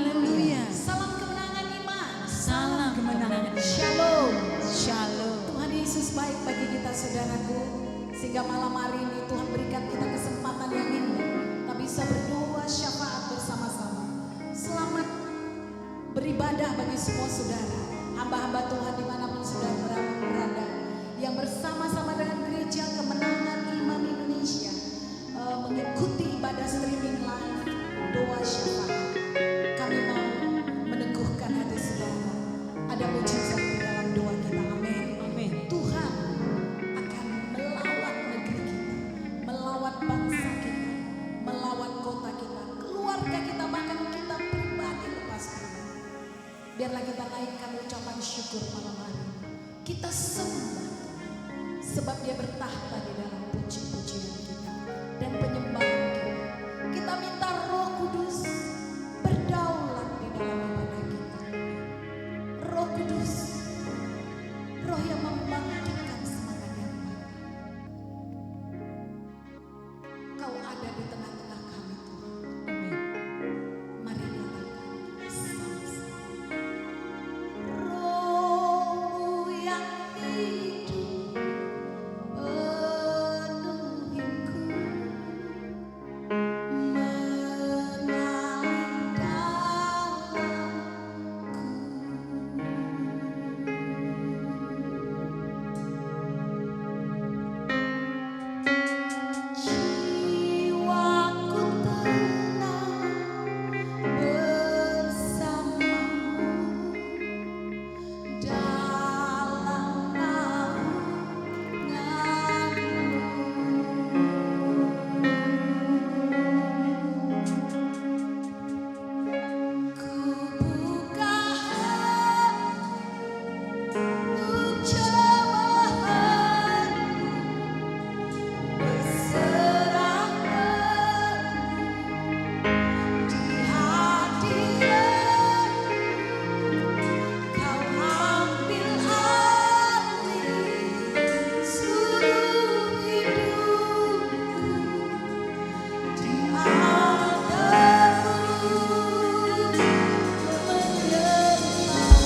Haleluya. Salam kemenangan iman. Salam kemenangan. Shalom. Shalom. Tuhan Yesus baik bagi kita saudaraku. Sehingga malam hari ini Tuhan berikan kita kesempatan yang indah. Kita bisa berdoa syafaat bersama-sama. Selamat beribadah bagi semua saudara. Hamba-hamba Tuhan dimanapun saudara berada. Yang bersama-sama dengan gereja Kemenangan Iman Indonesia. Mengikuti ibadah streaming live. Doa syafaat. Kami mau meneguhkan hati saudara. Ada mujizat di dalam doa kita. Amin. Amin. Tuhan akan melawat negeri kita, melawat bangsa kita, melawat kota kita, keluarga kita, bahkan kita pribadi lepas diri. Biarlah kita naikkan ucapan syukur malam hari. Kita sembah sebab Dia bertahta di dalam puji-pujian kita dan penyembahan kita. Kita minta Roh Kudus berdaulat di dalam ibadah kita. Roh Kudus, Roh yang membangkitkan semangat yang baik. Kau ada di tengah-tengah kami Tuhan. Amin. Mari katakan sama-sama. Roh-Mu yang hidup penuhiku, mengalir dalamku. Jiwaku tenang bersamamu dalam naunganmu. Ku buka hati untuk cobaan, berserah di hadirat. Kau ambil alih seluruh hidupku di altarmu menyembah.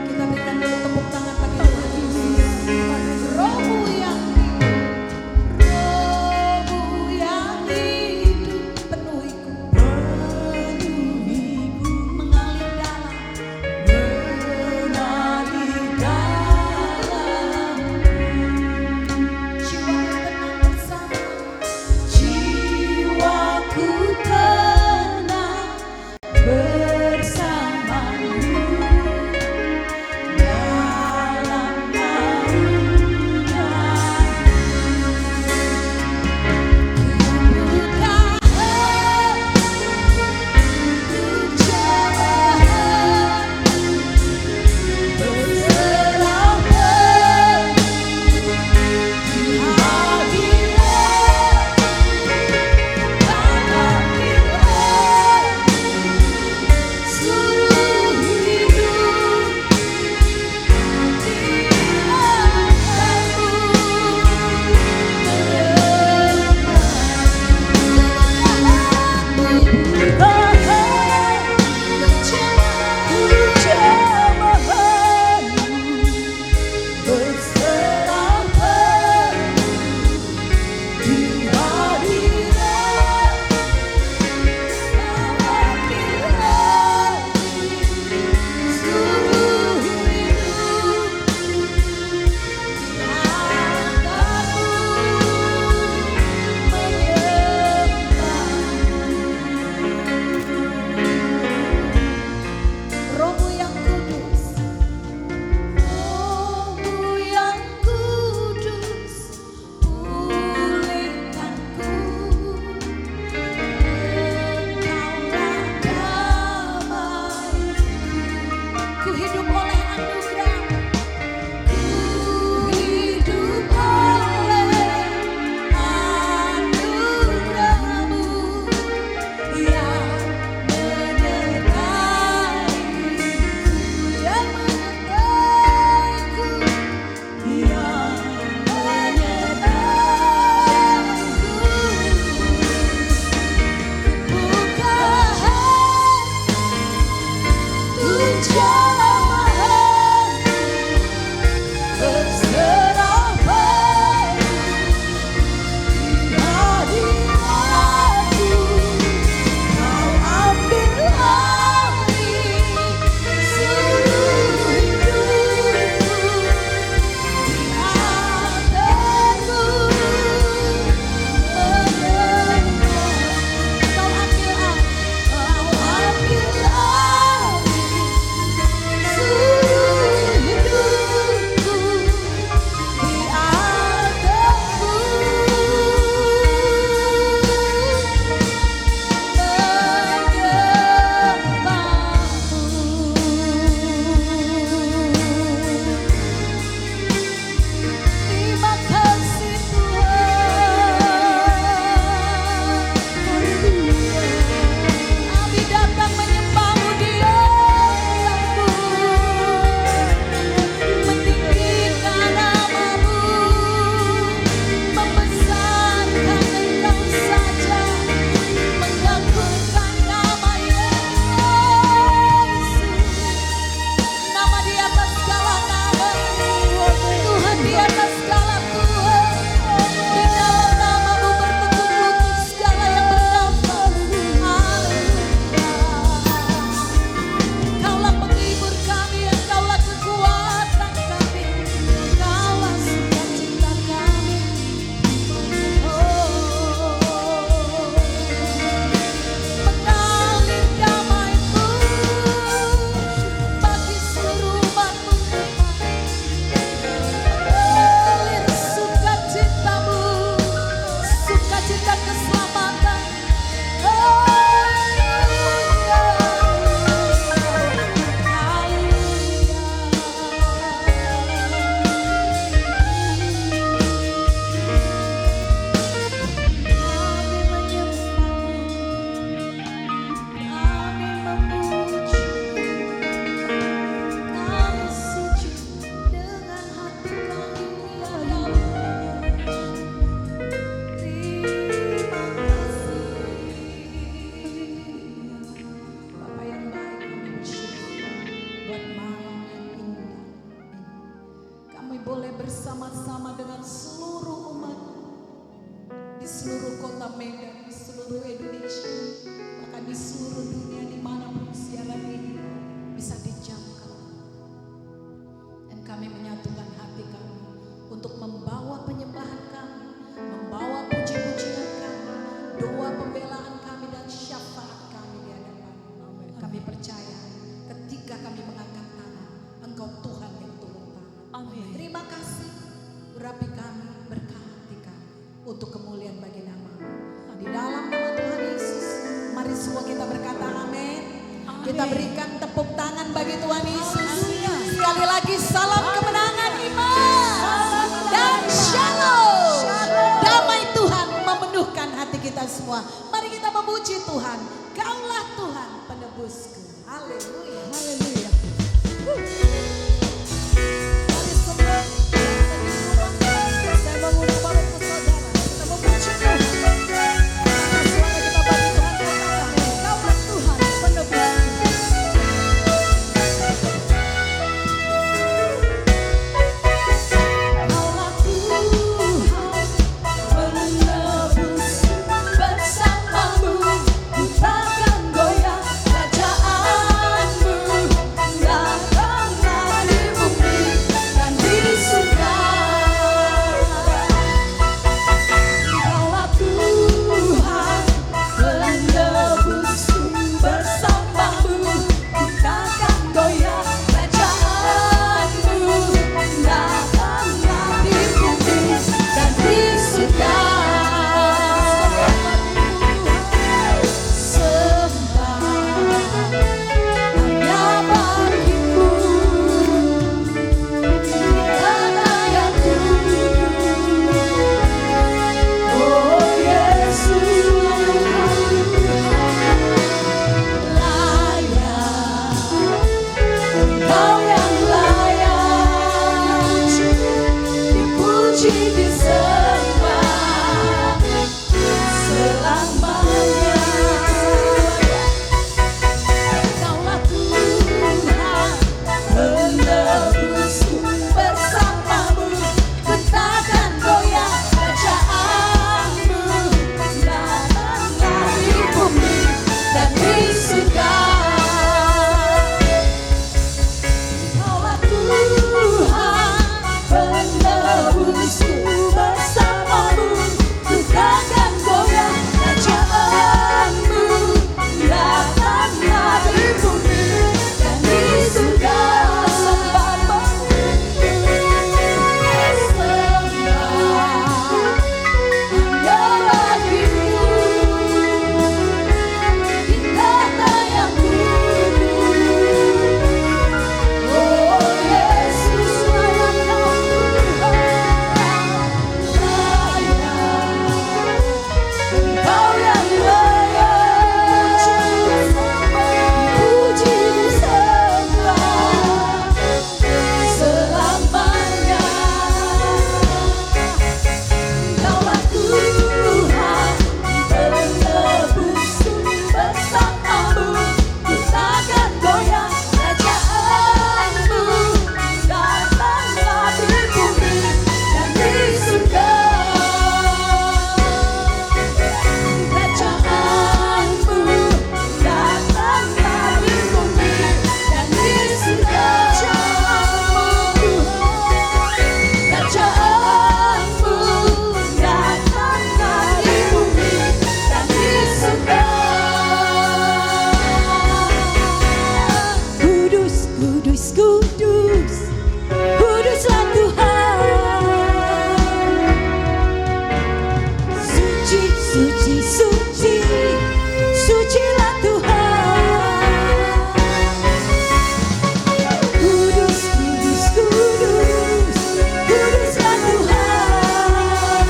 Kita berikan dulu tepuk tangan bagi Tuhan Yesus. Roh-Mu yang hidup, Roh-Mu yang hidup penuhiku, mengalir dalam, jiwaku tenang bersamamu dalam naungan. Buka hati untuk cobaan, berserah di hadirat. Kau ambil alih seluruh hidup di altarmu menyembah. kota Medan, seluruh Indonesia, bahkan di seluruh dunia dimanapun siaran ini bisa dijangkau. Dan kami menyatukan hati kami untuk membawa penyembahan kami, membawa puji-pujian kami, doa pembelaan kami dan syafaat kami di hadapan. Kami percaya ketika kami mengangkat tangan, Engkau Tuhan yang turun tangan. Amin. Terima kasih, urapi kami, berkati kami untuk kemuliaan bagi nama. Di dalam nama Tuhan Yesus, mari semua kita berkata amin. Kita berikan tepuk tangan bagi Tuhan Yesus. Sekali lagi salam kemenangan iman dan shalom. Damai Tuhan memenuhkan hati kita semua. Mari kita memuji Tuhan. Kaulah Tuhan penebusku. Haleluya. Haleluya. Mari semua yang ada di rumah, saya mengundang Bapak Ibu Saudara, kita memuji Tuhan. Karena suara kita bagi Tuhan katakan, kaulah Tuhan penebusku. Kaulah Tuhan penebus, bersamamu ku takkan goyah. Kerajaanmu datanglah di bumi dan di surga. Kaulah Tuhan penebusku, bersamamu ku takkan goyah. Kerajaanmu datanglah di bumi dan di surga. Sembah hanya bagimu, tanah yang kudus. Oh Yesus, layak, Engkau yang layak dipuji, disembah selamanya. Kaulah Tuhan penebusku, bersamamu ku takkan goyah. Kerajaanmu datanglah di bumi dan di surga. Kaulah Tuhan penebusku, bersamamu ku takkan goyah. Kerajaanmu datanglah di bumi dan di surga. Sembah hanya bagimu, di kota yang kudus. Oh Yesus, layak Engkau yang layak dipuji, disembah selamanya. Kaulah Tuhan penebusku, bersamamu ku takkan goyah. Kerajaanmu datanglah di bumi dan di surga. Kerajaanmu datanglah di bumi dan di surga. Kerajaanmu datanglah di bumi dan di surga. Kudus, kudus, kudus, kuduslah Tuhan. Suci, suci, suci, sucilah Tuhan. Kudus, kudus, kudus, kuduslah Tuhan.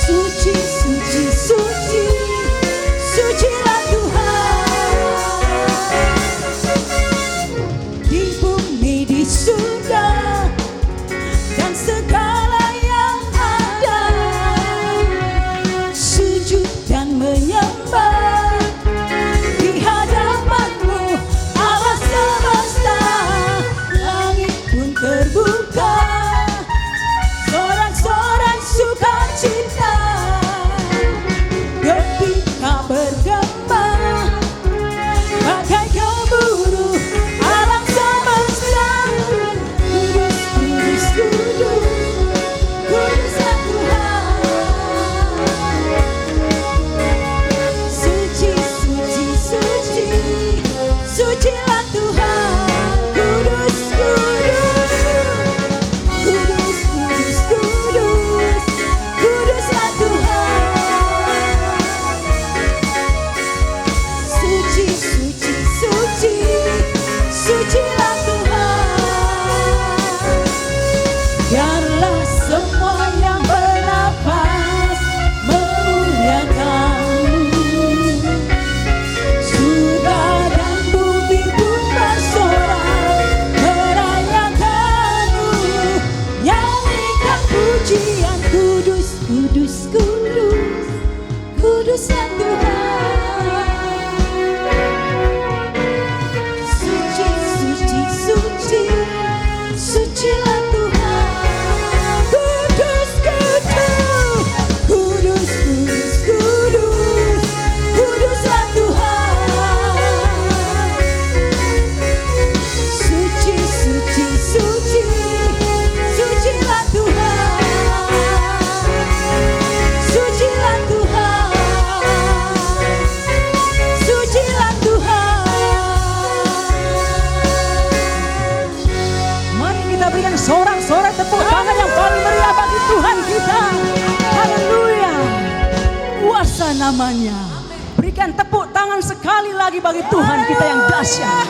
Suci, suci, suci, sucilah Tuhan. Di bumi, di surga, dan segala yang ada. kuduslah Tuhan. Suci, suci, suci, sucilah Tuhan. Kudus, kudus, kudus, kudus, kudus, kuduslah Tuhan. Suci, suci, suci, sucilah Tuhan. Sucilah Tuhan. Sucilah Tuhan. Mari kita berikan sorak-sorai tepuk tangan yang paling meriah bagi Tuhan kita. Haleluya. Kuasa namanya. Berikan tepuk tangan sekali lagi bagi Tuhan kita yang dahsyat,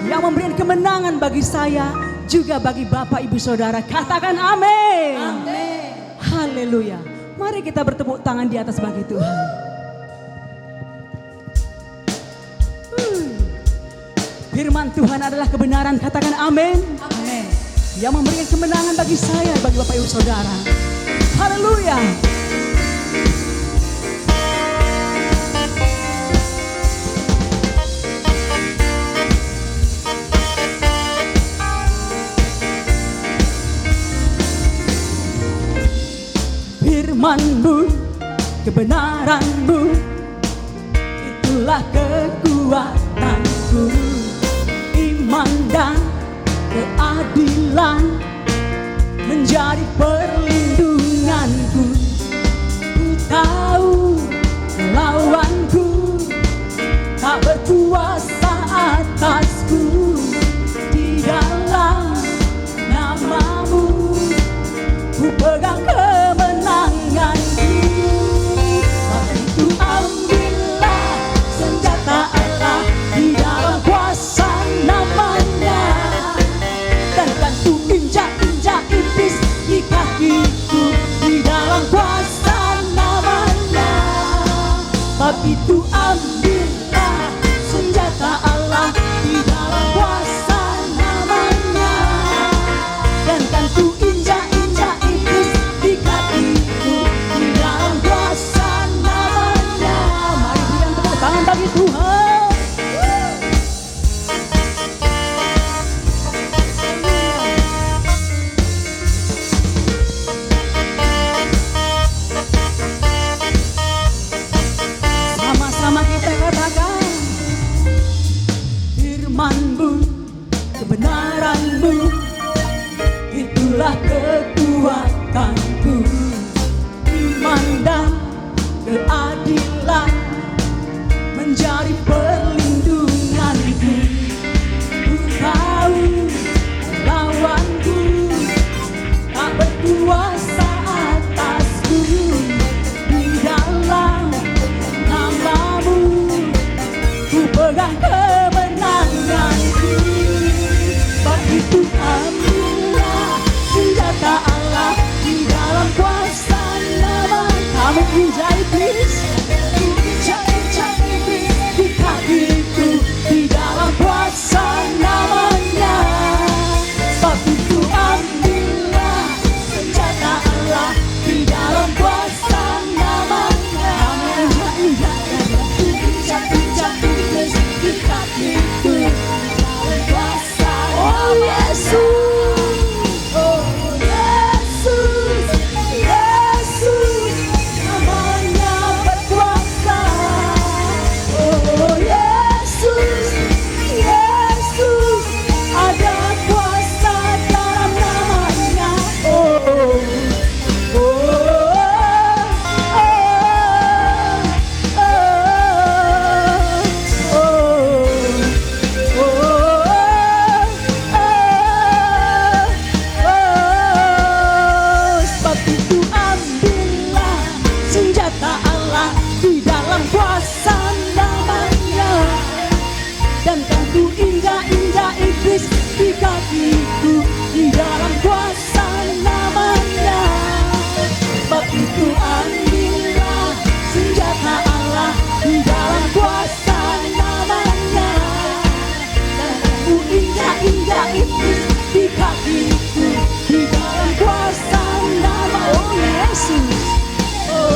yang memberikan kemenangan bagi saya, juga bagi Bapak Ibu Saudara. Katakan amin. Amin. Haleluya. Mari kita bertepuk tangan di atas bagi Tuhan. Firman Tuhan adalah kebenaran. Katakan amin. Amin. Yang memberikan kemenangan bagi saya, bagi Bapak Ibu Saudara. Haleluya. Firman-Mu, kebenaran-Mu, itulah kekuatanku. Iman dan keadilan menjadi perlindunganku. Ku tahu lawanku tak berkuasa atasku. Di dalam nama-Mu ku pegang kemenanganku. Maka itu ambillah senjata Allah di dalam kuasa namanya, dan kan ku injak-injak iblis di kakiku di dalam kuasa namanya. Sebab itu ambillah senjata Allah di dalam kuasa namanya, dan kan ku injak-injak iblis di kakiku di dalam kuasa namanya. Mari berikan tepuk tangan bagi Tuhan. Sama-sama kita katakan, firman-Mu, kebenaran-Mu, itulah kekuatanku. Iman dan keadilan menjadi perlindunganku. Ku tahu lawanku tak berkuasa atasku. Di dalam nama-Mu ku pegang kemenanganku. Sebab itu ambillah senjata Allah di dalam kuasa nama. Kami injak iblis, injak iblis di kakiku di dalam kuasa namanya. Sebab itu ambillah senjata Allah di dalam kuasa namanya. Kami injak iblis di kakiku di dalam kuasa namanya. Oh Yesus, oh Yesus, Yesus, namanya berkuasa. Oh Yesus, Yesus, ada kuasa dalam namanya. Oh, oh, oh, sebab itu ambillah senjata Allah di dalam kuasa namanya, dan kan ku injak-injak iblis di kakiku di dalam kuasa namanya. Sebab itu ambillah senjata Allah di dalam kuasa namanya, dan kan ku injak-injak iblis di kakiku di dalam kuasa nama. Oh Yesus, oh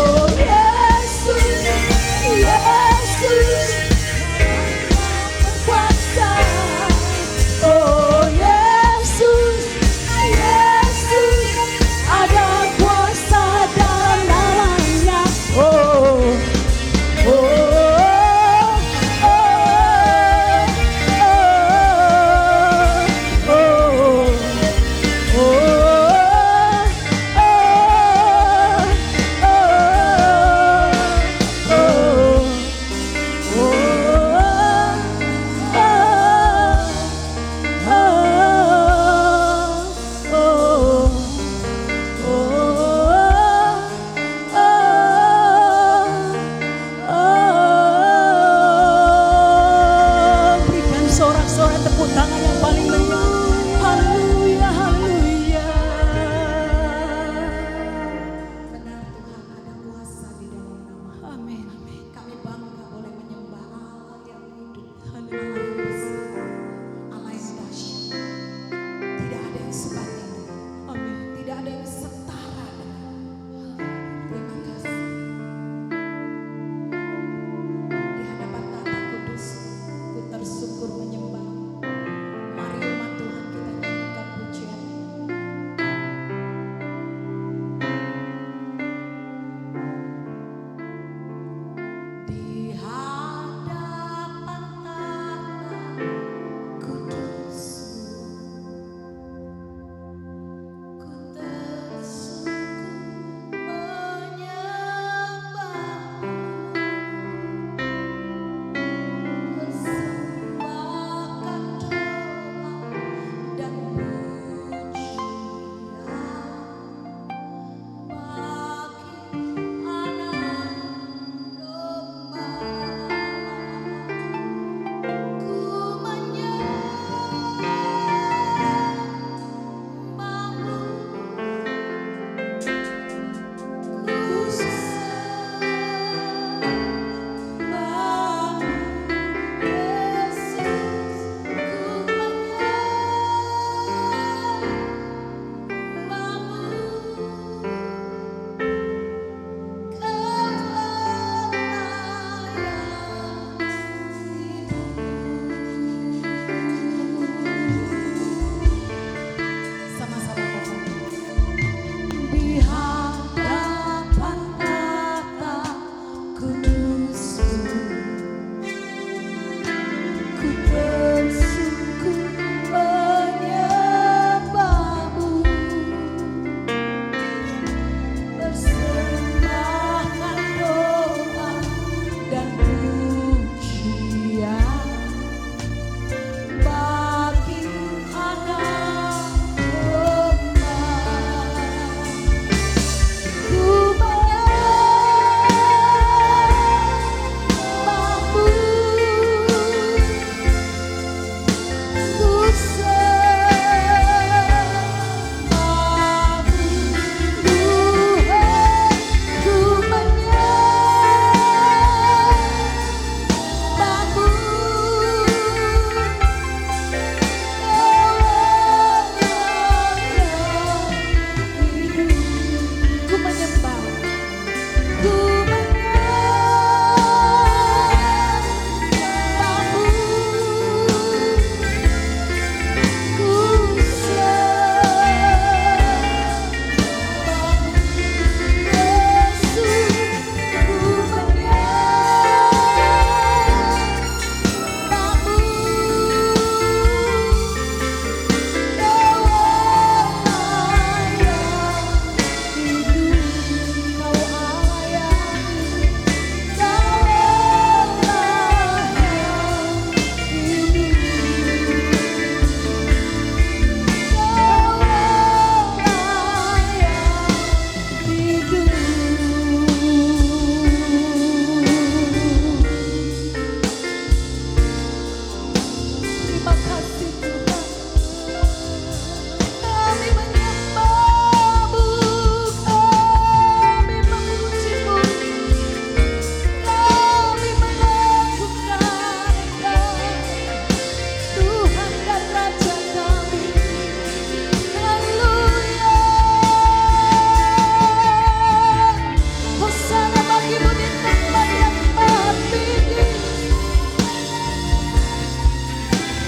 bagimu di tempat yang maha tinggi.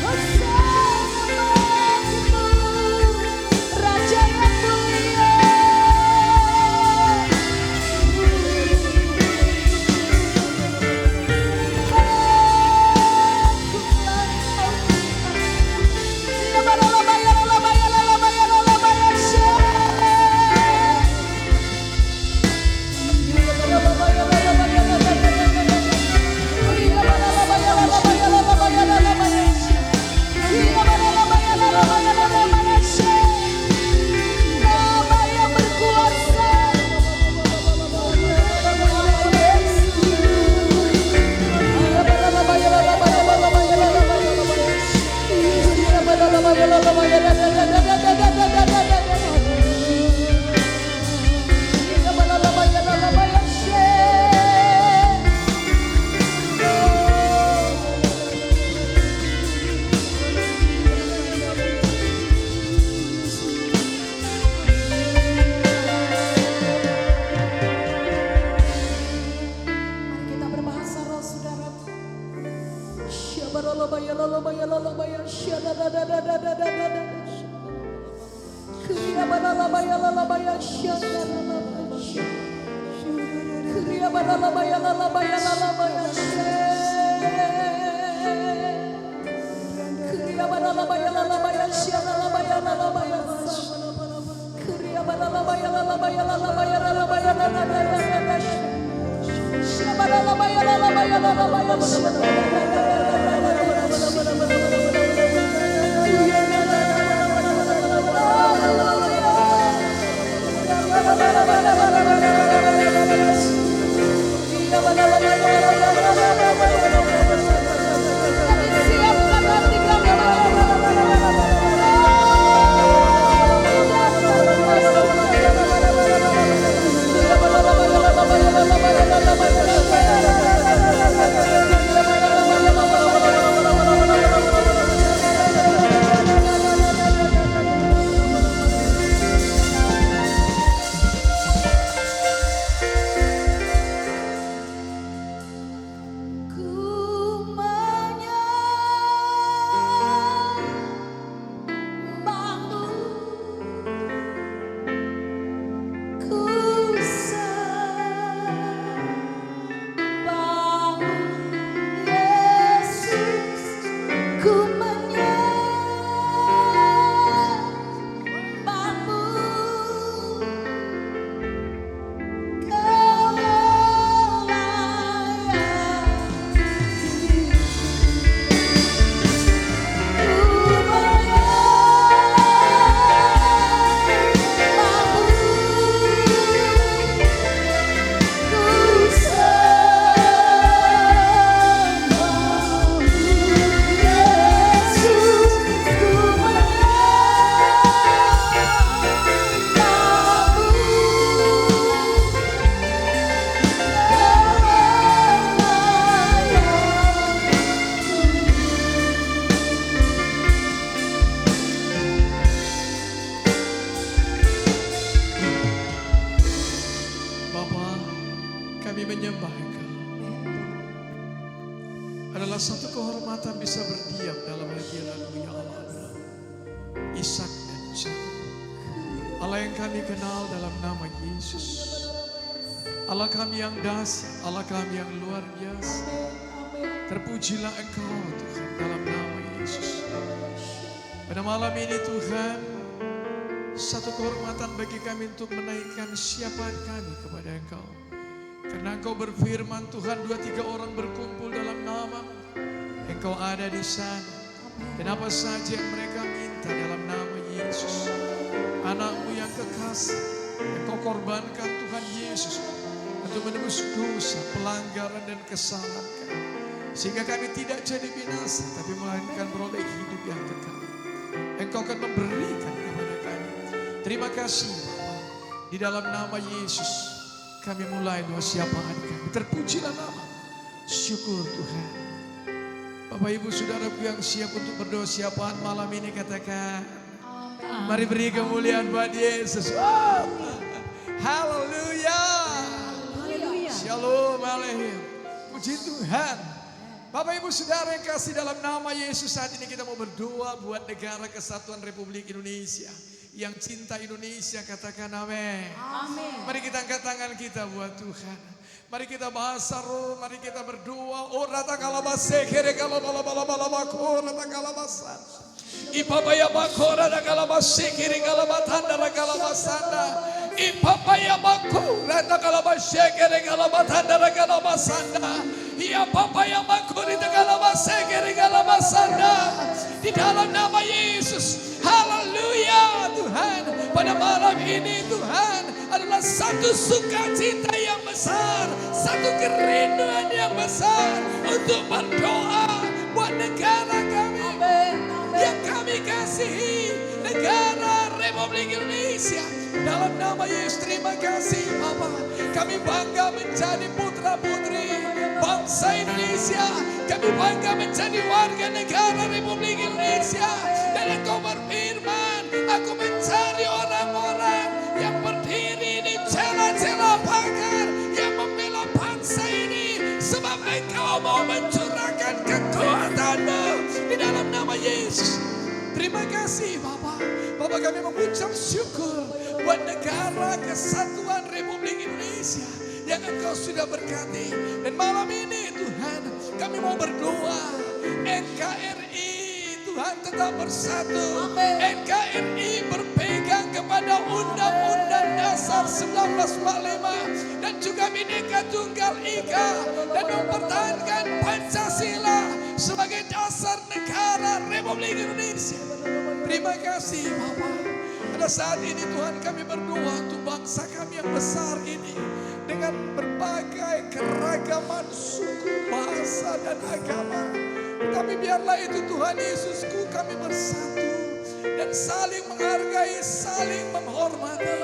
Hosana bagimu, Raja yang mulia. Adalah satu kehormatan bisa berdiam dalam hadirat-Mu ya Allah. Ishak dan Yakub, Allah yang kami kenal dalam nama Yesus. Allah kami yang dahsyat, Allah kami yang luar biasa. Terpujilah Engkau Tuhan dalam nama Yesus. Pada malam ini Tuhan, satu kehormatan bagi kami untuk menaikkan siapaan kami kepada Engkau. Karena Engkau berfirman Tuhan, 2-3 orang berkumpul dalam nama-Mu, Engkau ada di sana. Dan apa saja yang mereka minta dalam nama Yesus, anak-Mu yang kekasih, Engkau korbankan Tuhan Yesus untuk menebus dosa, pelanggaran dan kesalahan kami. Sehingga kami tidak jadi binasa, tapi melainkan beroleh hidup yang kekal. Engkau akan memberikan kepada kami. Terima kasih Bapa. Di dalam nama Yesus kami mulai doa siapaan kami. Terpujilah nama. Syukur Tuhan. Bapak Ibu Saudaraku yang siap untuk berdoa siapaan malam ini, katakan mari beri kemuliaan buat Yesus. Haleluya. Shalom, haleluya. Puji Tuhan. Bapak Ibu Saudara yang kasih dalam nama Yesus, saat ini kita mau berdoa buat negara kesatuan Republik Indonesia. Yang cinta Indonesia katakan amin. Amin. Mari kita angkat tangan kita buat Tuhan. Mari kita bahasa roh, mari kita berdoa. Oh rata kalabase kere kalabalabalabako rata kalabasan. Ipapaya bakora da kalabase kere kalabatanda da kalabasanda. Ipapaya bako rata kalabase kere kalabatanda da kalabasanda. Iya papaya bakori da kalabase kere kalabasanda. Di dalam nama Yesus. Haleluya Tuhan. Pada malam ini Tuhan adalah satu sukacita yang besar, satu kerinduan yang besar untuk berdoa buat negara kami yang kami kasihi, negara Republik Indonesia. Dalam nama Yesus terima kasih Bapa. Kami bangga menjadi putra putri bangsa Indonesia. Kami bangga menjadi warga negara Republik Indonesia. Dan Engkau berfirman, aku mencari orang-orang yang berdiri di celah-celah pagar yang membela bangsa ini, sebab Engkau mau mencurahkan kekuatan-Mu di dalam nama Yesus. Terima kasih Bapak. Bapak kami mengucap syukur buat negara kesatuan Republik Indonesia yang Engkau sudah berkati. Dan malam ini Tuhan kami mau berdoa NKRI Tuhan tetap bersatu. NKRI berpegang kepada Undang-Undang Dasar 1945 dan juga Bhinneka Tunggal Ika dan mempertahankan Pancasila sebagai dasar negara Republik Indonesia. Terima kasih Bapak. Pada saat ini Tuhan kami berdoa untuk bangsa kami yang besar ini dengan berbagai keragaman suku, bahasa dan agama. Tapi biarlah itu Tuhan Yesusku kami bersatu dan saling menghargai, saling menghormati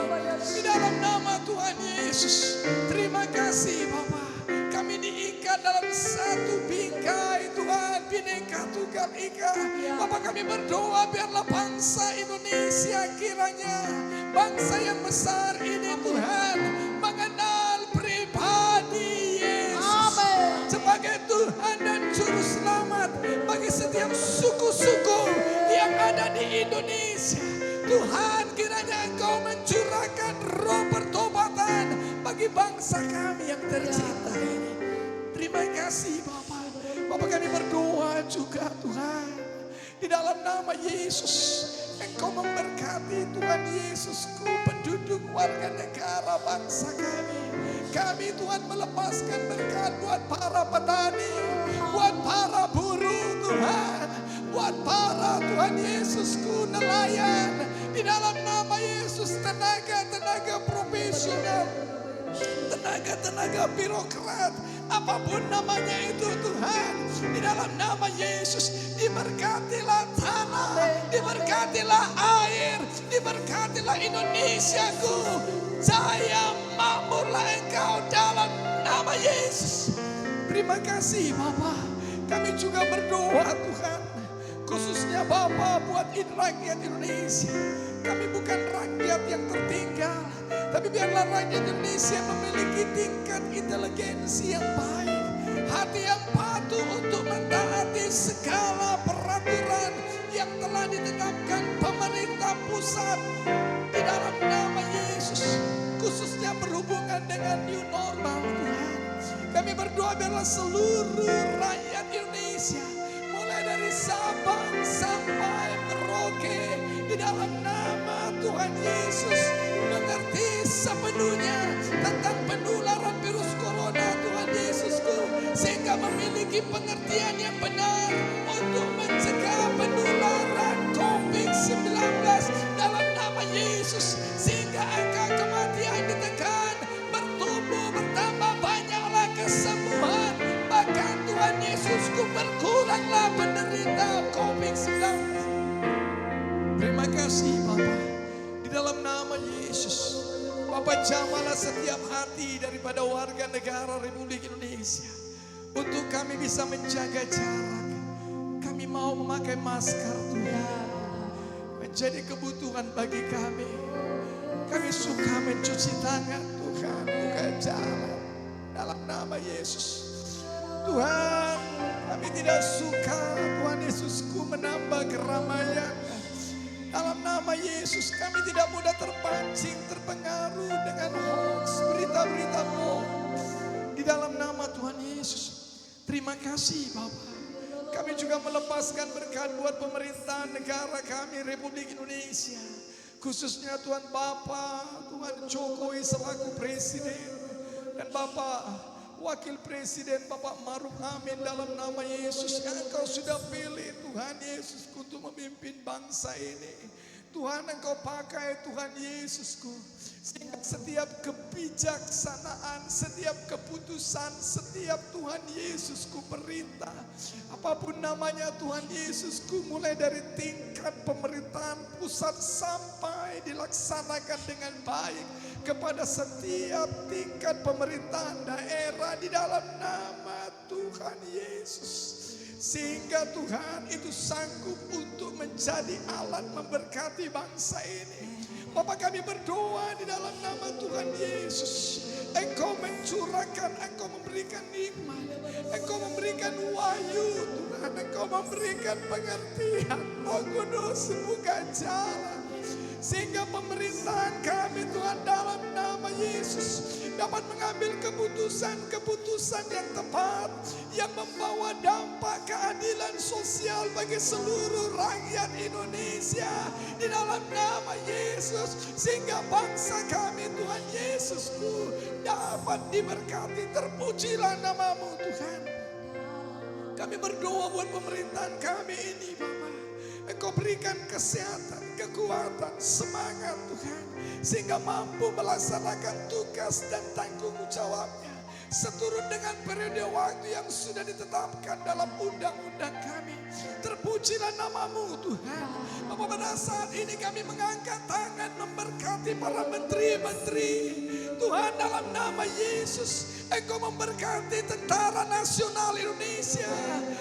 di dalam nama Tuhan Yesus. Terima kasih Bapak. Kami diikat dalam satu bingkai Tuhan, Bhinneka Tunggal Ika. Bapak kami berdoa biarlah bangsa Indonesia kiranya bangsa yang besar ini Tuhan mengenal pribadi Yesus sebagai Tuhan dan Juru Selamat bagi setiap suku-suku yang ada di Indonesia. Tuhan kiranya Engkau mencurahkan roh pertobatan bagi bangsa kami yang tercinta ini. Terima kasih Bapak. Bapak kami berdoa juga Tuhan. Di dalam nama Yesus Engkau memberkati Tuhan Yesusku penduduk warga negara bangsa kami. Kami Tuhan melepaskan berkat buat para petani, buat para buruh Tuhan, buat para Tuhan Yesusku nelayan. Di dalam nama Yesus tenaga-tenaga profesional, tenaga-tenaga birokrat, apapun namanya itu Tuhan. Di dalam nama Yesus diberkatilah tanah, diberkatilah air, diberkatilah Indonesiaku. Jaya makmurlah Engkau dalam nama Yesus. Terima kasih Bapak. Kami juga berdoa Tuhan, khususnya Bapak buat rakyat Indonesia. Kami bukan rakyat yang tertinggal, tapi biarlah rakyat Indonesia memiliki tingkat inteligensi yang baik, hati yang patuh untuk mentaati segala peraturan yang telah ditetapkan pemerintah pusat di dalam nama Yesus, khususnya berhubungan dengan new normal Tuhan. Kami berdoa biarlah seluruh rakyat Indonesia mulai dari Sabang sampai Merauke di dalam nama Tuhan Yesus mengerti sepenuhnya tentang penularan virus corona Tuhan Yesusku, sehingga memiliki pengertian yang benar untuk mencegah penularan COVID-19 dalam nama Yesus, sehingga angka kematian ditekan, bertumbuh bertambah banyaklah kesembuhan, bahkan Tuhan Yesusku berkuranglah penderita COVID-19. Terima kasih Bapak. Di dalam nama Yesus Bapak jamahlah setiap hati daripada warga negara Republik Indonesia untuk kami bisa menjaga jarak. Kami mau memakai masker Tuhan, menjadi kebutuhan bagi kami. Kami suka mencuci tangan Tuhan, buka jalan. dalam nama Yesus. Tuhan, kami tidak suka Tuhan Yesusku menambah keramaian. Dalam nama Yesus kami tidak mudah terpancing, terpengaruh dengan hoax, berita-berita bohong. Di dalam nama Tuhan Yesus, terima kasih Bapak. Kami juga melepaskan berkat buat pemerintahan negara kami, Republik Indonesia. Khususnya Tuhan Bapak, Tuhan Jokowi selaku Presiden. Dan Bapak Wakil Presiden Bapak Maruf Amin dalam nama Yesus yang Engkau sudah pilih Tuhan Yesus untuk memimpin bangsa ini. Tuhan Engkau pakai Tuhan Yesusku sehingga setiap kebijaksanaan, setiap keputusan, setiap Tuhan Yesusku perintah apapun namanya Tuhan Yesusku, mulai dari tingkat pemerintahan pusat sampai dilaksanakan dengan baik kepada setiap tingkat pemerintahan daerah di dalam nama Tuhan Yesus. Sehingga Tuhan itu sanggup untuk menjadi alat memberkati bangsa ini. Bapak kami berdoa di dalam nama Tuhan Yesus. Engkau mencurahkan, Engkau memberikan nikmat, Engkau memberikan wahyu Tuhan, Engkau memberikan pengertian. Roh Kudus buka jalan sehingga pemerintahan kami Tuhan dalam nama Yesus dapat mengambil keputusan-keputusan yang tepat yang membawa dampak keadilan sosial bagi seluruh rakyat Indonesia di dalam nama Yesus, sehingga bangsa kami Tuhan Yesusku dapat diberkati. Terpujilah namamu Tuhan. Kami berdoa buat pemerintahan kami ini Bapak. Engkau berikan kesehatan, kekuatan, semangat Tuhan. Sehingga mampu melaksanakan tugas dan tanggung jawabnya seturut dengan periode waktu yang sudah ditetapkan dalam undang-undang kami. Terpujilah namamu Tuhan. Bapak, pada saat ini kami mengangkat tangan memberkati para menteri-menteri. Tuhan, dalam nama Yesus Engkau memberkati Tentara Nasional Indonesia,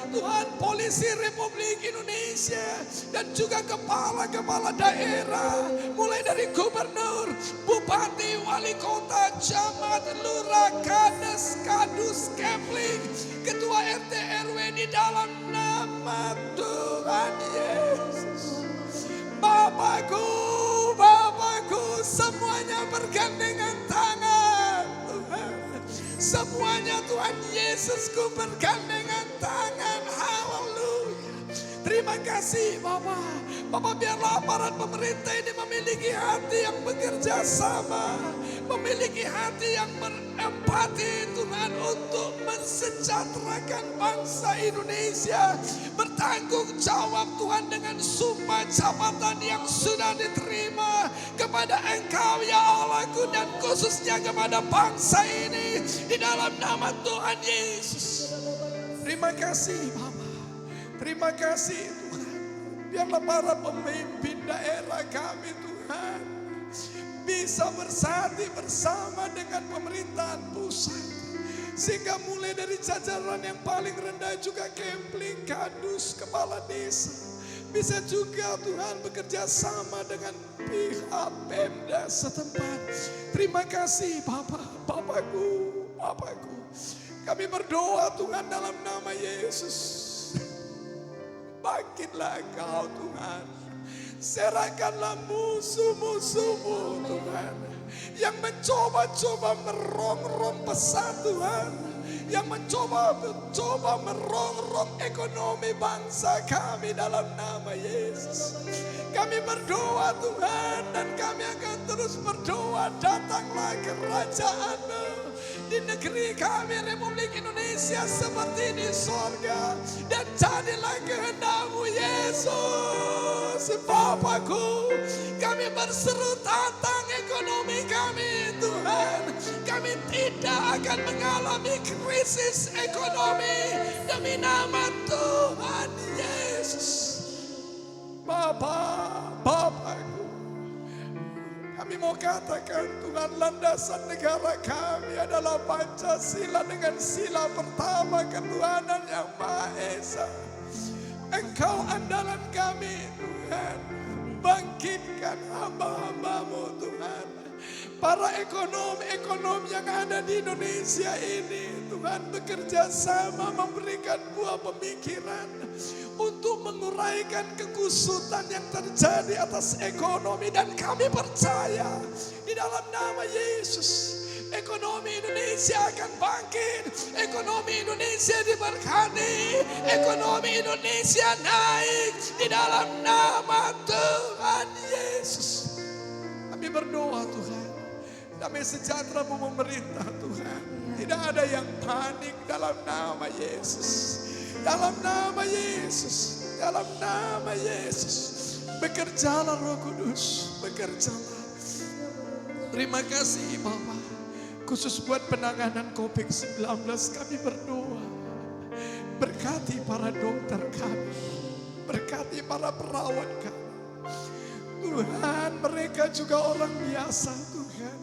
Tuhan, Polisi Republik Indonesia, dan juga kepala-kepala daerah, mulai dari gubernur, bupati, wali kota, camat, lurah, kades, kadus, kepling, ketua RT RW di dalam nama Tuhan Yesus. Bapakku, semuanya bergandengan tangan Tuhan. Semuanya Tuhan Yesusku bergandengan tangan. Haleluya. Terima kasih Bapak. Bapak, biarlah aparat pemerintah ini memiliki hati yang bekerja sama, memiliki hati yang berempati Tuhan untuk mensejahterakan bangsa Indonesia. Bertanggung jawab Tuhan dengan sumpah jabatan yang sudah diterima kepada Engkau ya Allahku, dan khususnya kepada bangsa ini di dalam nama Tuhan Yesus. Terima kasih Bapak. Terima kasih Tuhan. Biarlah para pemimpin daerah kami Tuhan bisa bersatu bersama dengan pemerintahan pusat. Sehingga mulai dari jajaran yang paling rendah juga kempling, kadus, kepala desa, bisa juga Tuhan bekerja sama dengan pihak Pemda setempat. Terima kasih Bapak, Bapakku. Kami berdoa Tuhan dalam nama Yesus. Bangkitlah Engkau Tuhan. Serahkanlah musuh-musuhmu Tuhan, yang mencoba-coba merongrong pesat Tuhan, yang mencoba merongrong ekonomi bangsa kami dalam nama Yesus. Kami berdoa Tuhan, dan kami akan terus berdoa, datanglah kerajaan-Mu di negeri kami Republik Indonesia seperti di sorga, dan jadilah kehendak-Mu Yesus. Bapakku, kami berseru tentang ekonomi kami Tuhan. Kami tidak akan mengalami krisis ekonomi demi nama Tuhan Yesus. Bapakku, kami mau katakan Tuhan, landasan negara kami adalah Pancasila dengan sila pertama, ketuhanan yang Maha Esa. Engkau andalan kami Tuhan. Bangkitkan hamba-hamba-Mu Tuhan. para ekonomi yang ada di Indonesia ini, Tuhan, bekerja sama memberikan buah pemikiran untuk menguraikan kekusutan yang terjadi atas ekonomi. Dan kami percaya di dalam nama Yesus, ekonomi Indonesia akan bangkit, ekonomi Indonesia diberkati, ekonomi Indonesia naik di dalam nama Tuhan Yesus. Kami berdoa Tuhan, damai sejahtera memerintah Tuhan. Tidak ada yang panik dalam nama Yesus. Dalam nama Yesus, dalam nama Yesus. Bekerjalah Roh Kudus, bekerjalah. Terima kasih Bapa. Khusus buat penanganan COVID-19 kami berdoa. Berkati para dokter kami, berkati para perawat kami. Tuhan, mereka juga orang biasa Tuhan.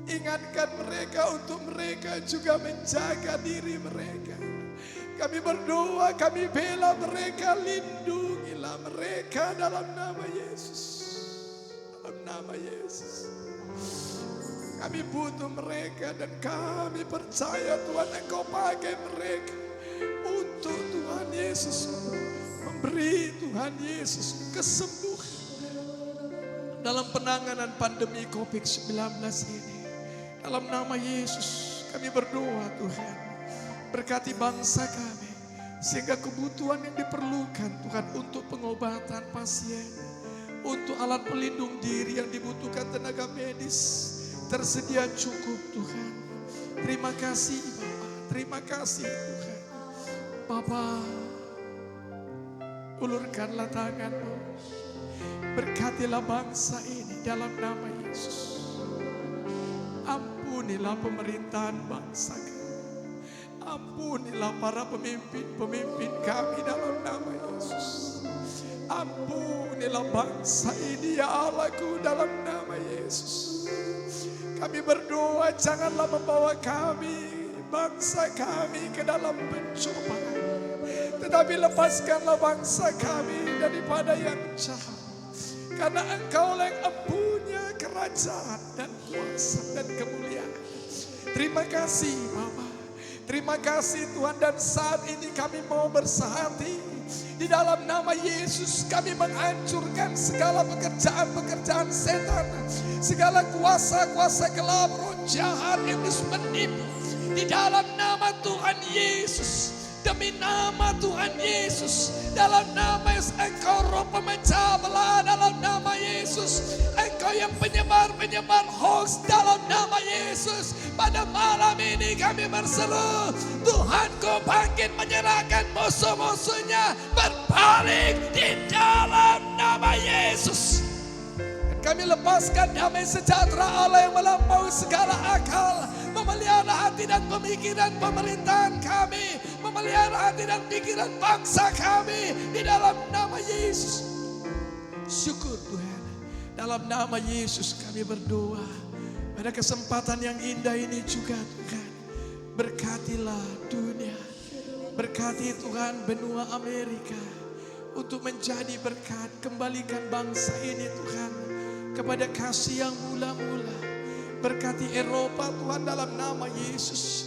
Ingatkan mereka untuk mereka juga menjaga diri mereka. Kami berdoa, kami bela mereka, lindungilah mereka dalam nama Yesus. Dalam nama Yesus. Kami butuh mereka dan kami percaya Tuhan Engkau pakai mereka untuk Tuhan Yesus memberi Tuhan Yesus kesembuhan dalam penanganan pandemi COVID-19 ini. Dalam nama Yesus kami berdoa Tuhan, berkati bangsa kami sehingga kebutuhan yang diperlukan Tuhan untuk pengobatan pasien, untuk alat pelindung diri yang dibutuhkan tenaga medis tersedia cukup Tuhan. Terima kasih Bapa, terima kasih Tuhan. Bapa, ulurkanlah tangan-Mu, berkatilah bangsa ini dalam nama Yesus. Ampunilah pemerintahan bangsa kami, ampunilah para pemimpin kami dalam nama Yesus. Ampunilah bangsa ini ya Allahku dalam nama Yesus. Kami berdoa janganlah membawa kami, bangsa kami ke dalam pencobaan. Tetapi lepaskanlah bangsa kami daripada yang jahat. Karena Engkau yang punya kerajaan dan kuasa dan kemuliaan. Terima kasih Bapa. Terima kasih Tuhan, dan saat ini kami mau bersehati. Di dalam nama Yesus kami menghancurkan segala pekerjaan-pekerjaan setan, segala kuasa-kuasa gelap, roh jahat yang menipu. Di dalam nama Tuhan Yesus, demi nama Tuhan Yesus, dalam nama Yesus, Engkau roh pemecah belah, dalam nama Yesus, Engkau yang penyebar hoax, dalam nama Yesus. Pada malam ini kami berseru, Tuhan Kau bangkit menyerahkan musuh-musuhnya, berbalik di dalam nama Yesus. Dan kami lepaskan damai sejahtera Allah yang melampaui segala akal, memelihara hati dan pemikiran pemerintahan kami, memelihara hati dan pikiran bangsa kami di dalam nama Yesus. Syukur Tuhan, dalam nama Yesus kami berdoa. Pada kesempatan yang indah ini juga Tuhan, berkatilah dunia, berkati Tuhan benua Amerika untuk menjadi berkat. Kembalikan bangsa ini Tuhan kepada kasih yang mula-mula. Berkati Eropa Tuhan dalam nama Yesus,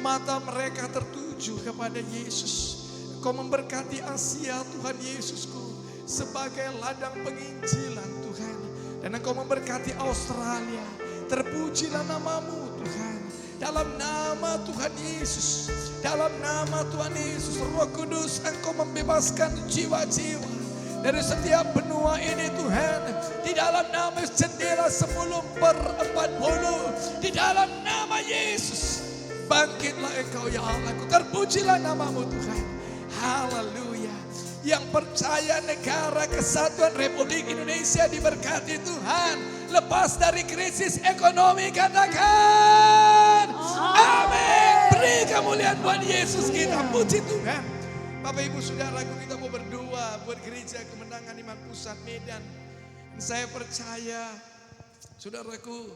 mata mereka tertuju kepada Yesus. Kau memberkati Asia Tuhan Yesusku sebagai ladang penginjilan Tuhan. Dan Engkau memberkati Australia. Terpujilah namamu Tuhan. Dalam nama Tuhan Yesus, dalam nama Tuhan Yesus, Roh Kudus Engkau membebaskan jiwa-jiwa dari setiap benua ini Tuhan. Di dalam nama jendela 10/40, di dalam nama Yesus, bangkitlah Engkau ya Allahku. Terpujilah namamu Tuhan. Haleluya. Yang percaya negara kesatuan Republik Indonesia diberkati Tuhan. Lepas dari krisis ekonomi, katakan amin. Beri kemuliaan buat Yesus kita, puji Tuhan. Bapak Ibu Saudaraku, kita mau berdoa buat gereja Kemenangan Iman Pusat Medan. Saya percaya Saudaraku,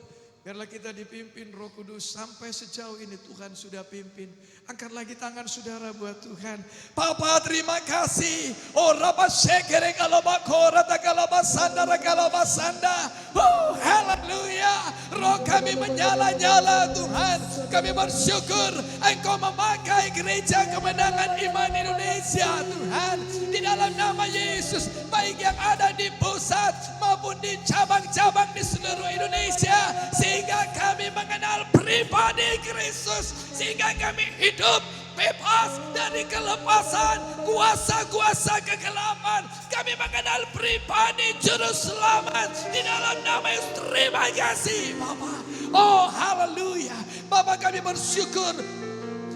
Biarlah kita dipimpin Roh Kudus sampai sejauh ini Tuhan sudah pimpin. Angkat lagi tangan saudara buat Tuhan. Papa terima kasih. Oh rabasekere kalabakora takalabasanda rakalabasanda. Oh haleluya. Roh kami menyala-nyala Tuhan. Kami bersyukur Engkau memakai gereja kemenangan iman Indonesia Tuhan. Di dalam nama Yesus. Baik yang ada di pusat maupun di cabang-cabang di seluruh Indonesia. Sehingga kami mengenal pribadi Kristus. Sehingga kami hidup bebas dari kelepasan kuasa-kuasa kegelapan. Kami mengenal pribadi Juru Selamat di dalam nama Yesus. Terima kasih Bapa. Oh haleluya. Bapa kami bersyukur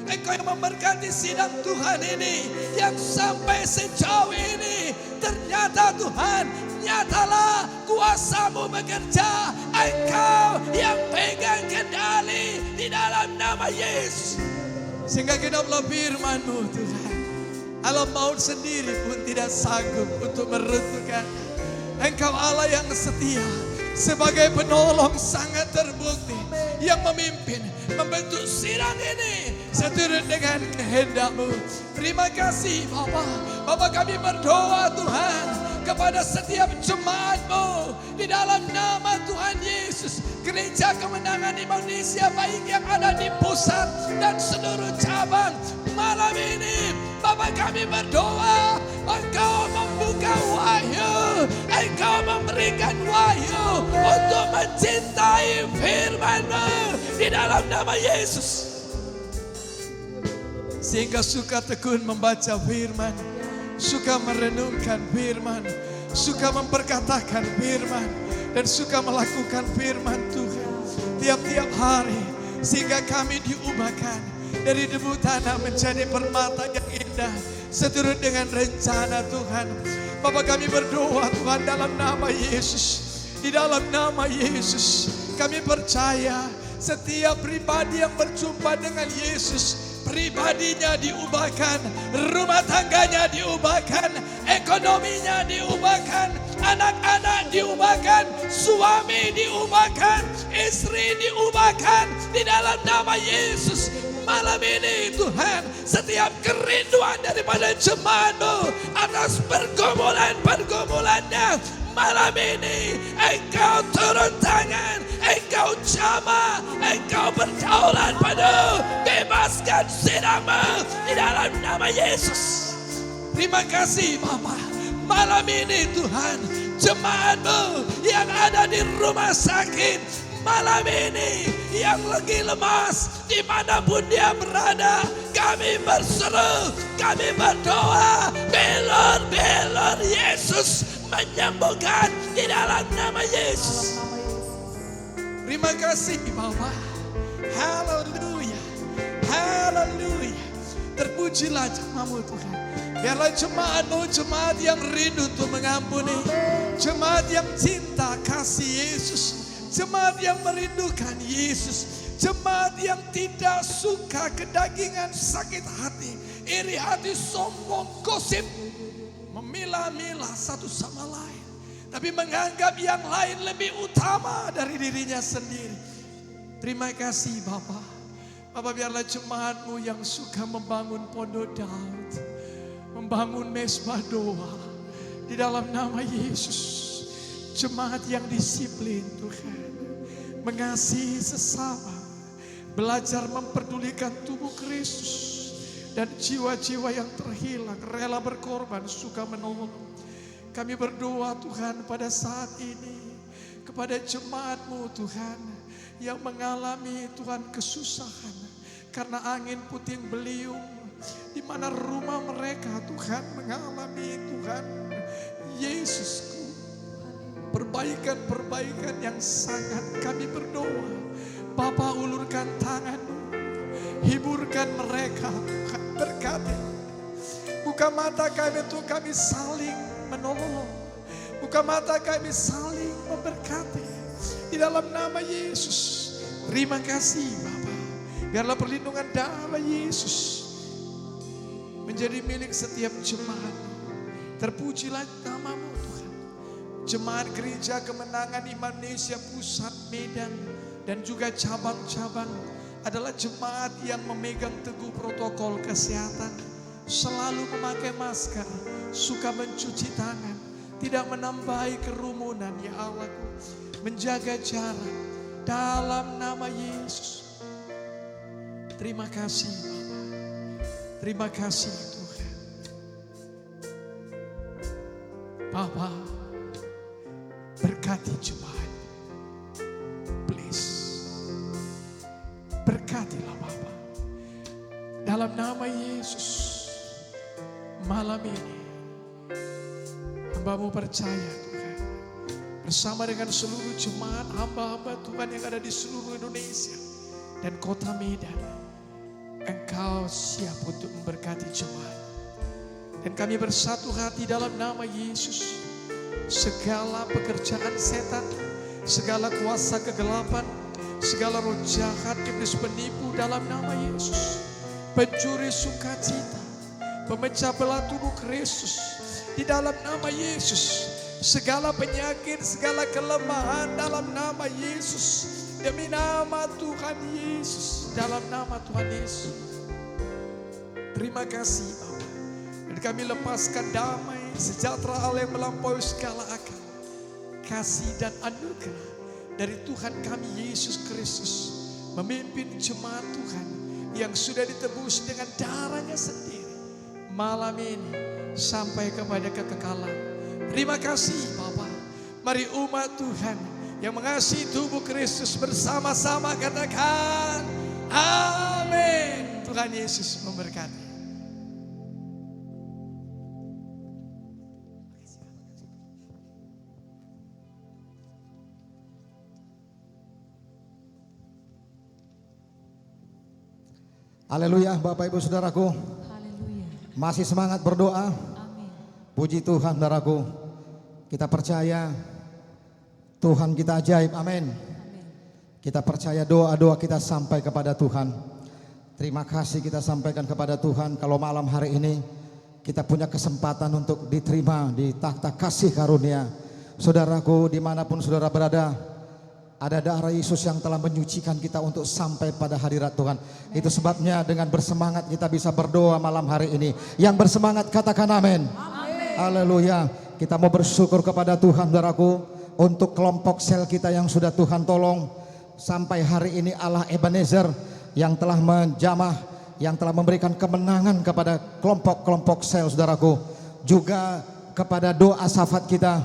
Engkau yang memberkati sidang Tuhan ini yang sampai sejauh ini ternyata Tuhan nyatalah kuasa-Mu bekerja. Engkau yang pegang kendali di dalam nama Yesus. Sehingga genaplah firman-Mu Tuhan. Alam maut sendiri pun tidak sanggup untuk meruntuhkan. Engkau Allah yang setia sebagai penolong sangat terbukti yang memimpin membentuk sidang ini seturut dengan kehendak-Mu. Terima kasih Bapa. Bapa kami berdoa Tuhan kepada setiap jemaat-Mu di dalam nama Tuhan Yesus. Gereja Kemenangan Indonesia baik yang ada di pusat dan seluruh cabang malam ini. Bapa kami berdoa Engkau membuka wahyu, Engkau memberikan wahyu untuk mencintai firman-Mu di dalam nama Yesus. Sehingga suka tekun membaca firman, suka merenungkan firman, suka memperkatakan firman, dan suka melakukan firman Tuhan tiap-tiap hari. Sehingga kami diubahkan dari debu tanah menjadi permata yang indah seturut dengan rencana Tuhan. Bapa kami berdoa Tuhan dalam nama Yesus. Di dalam nama Yesus kami percaya setiap pribadi yang berjumpa dengan Yesus, pribadinya diubahkan, rumah tangganya diubahkan, ekonominya diubahkan, anak-anak diubahkan, suami diubahkan, istri diubahkan di dalam nama Yesus. Malam ini Tuhan, setiap kerinduan daripada jemaat-Mu atas pergumulan-pergumulannya, malam ini Engkau turun tangan, Engkau jamah, Engkau berdaulat penuh, bebaskan sidang-Mu di dalam nama Yesus. Terima kasih Bapa. Malam ini Tuhan, jemaat-Mu yang ada di rumah sakit, malam ini yang lagi lemas, dimanapun dia berada, kami berseru, kami berdoa, belor-belor Yesus menyembuhkan di dalam nama Yesus. Terima kasih Bapa. Haleluya, haleluya. Terpujilah jemaat-Mu Tuhan. Biarlah jemaat-Mu jemaat yang rindu untuk mengampuni, jemaat yang cinta kasih Yesus, jemaat yang merindukan Yesus, jemaat yang tidak suka kedagingan, sakit hati, iri hati, sombong, gosip, memilah-milah satu sama lain, tapi menganggap yang lain lebih utama dari dirinya sendiri. Terima kasih Bapa. Bapa biarlah jemaat-Mu yang suka membangun pondok Daud, membangun mesbah doa di dalam nama Yesus. Jemaat yang disiplin Tuhan, mengasihi sesama, belajar memperdulikan tubuh Kristus dan jiwa-jiwa yang terhilang, rela berkorban, suka menolong. Kami berdoa Tuhan pada saat ini kepada jemaat-Mu Tuhan yang mengalami Tuhan kesusahan karena angin puting beliung, di mana rumah mereka Tuhan mengalami Tuhan Yesusku perbaikan-perbaikan yang sangat. Kami berdoa Bapa, ulurkan tangan-Mu, hiburkan mereka, berkati. Buka mata kami untuk kami saling menolong, buka mata kami saling memberkati di dalam nama Yesus. Terima kasih Bapa. Biarlah perlindungan darah Yesus menjadi milik setiap jemaat. Terpujilah nama-Mu Tuhan. Jemaat Gereja Kemenangan Indonesia Pusat Medan, dan juga cabang-cabang adalah jemaat yang memegang teguh protokol kesehatan, selalu memakai masker, suka mencuci tangan, tidak menambahi kerumunan, ya Allah, menjaga jarak dalam nama Yesus. Terima kasih Bapa, terima kasih Tuhan. Bapa, berkati jemaat, please, berkatilah Bapa, dalam nama Yesus. Malam ini hamba-Mu percaya Tuhan, bersama dengan seluruh jemaat hamba-hamba Tuhan yang ada di seluruh Indonesia dan kota Medan, Engkau siap untuk memberkati jemaat. Dan kami bersatu hati dalam nama Yesus. Segala pekerjaan setan, segala kuasa kegelapan, segala roh jahat, iblis penipu dalam nama Yesus, pencuri sukacita, pemecah belah tubuh Kristus, di dalam nama Yesus, segala penyakit, segala kelemahan dalam nama Yesus, demi nama Tuhan Yesus, dalam nama Tuhan Yesus. Terima kasih Bapa, dan kami lepaskan damai sejahtera Allah yang melampaui segala akal, kasih dan anugerah dari Tuhan kami Yesus Kristus, memimpin jemaat Tuhan yang sudah ditebus dengan darahnya sendiri malam ini sampai kepada kekekalan. Terima kasih Bapa. Mari umat Tuhan yang mengasihi tubuh Kristus bersama-sama katakan amin. Tuhan Yesus memberkati. Haleluya, Bapak Ibu Saudaraku. Haleluya. Masih semangat berdoa. Amin. Puji Tuhan saudaraku. Kita percaya Tuhan kita ajaib. Amin. Kita percaya doa-doa kita sampai kepada Tuhan. Terima kasih kita sampaikan kepada Tuhan. Kalau malam hari ini kita punya kesempatan untuk diterima di takhta kasih karunia. Saudaraku, dimanapun saudara berada, ada darah Yesus yang telah menyucikan kita untuk sampai pada hadirat Tuhan. Itu sebabnya dengan bersemangat kita bisa berdoa malam hari ini. Yang bersemangat katakan amin. Haleluya. Kita mau bersyukur kepada Tuhan saudaraku, untuk kelompok sel kita yang sudah Tuhan tolong sampai hari ini. Allah Ebenezer yang telah menjamah, yang telah memberikan kemenangan kepada kelompok-kelompok sel saudaraku. Juga kepada doa syafaat kita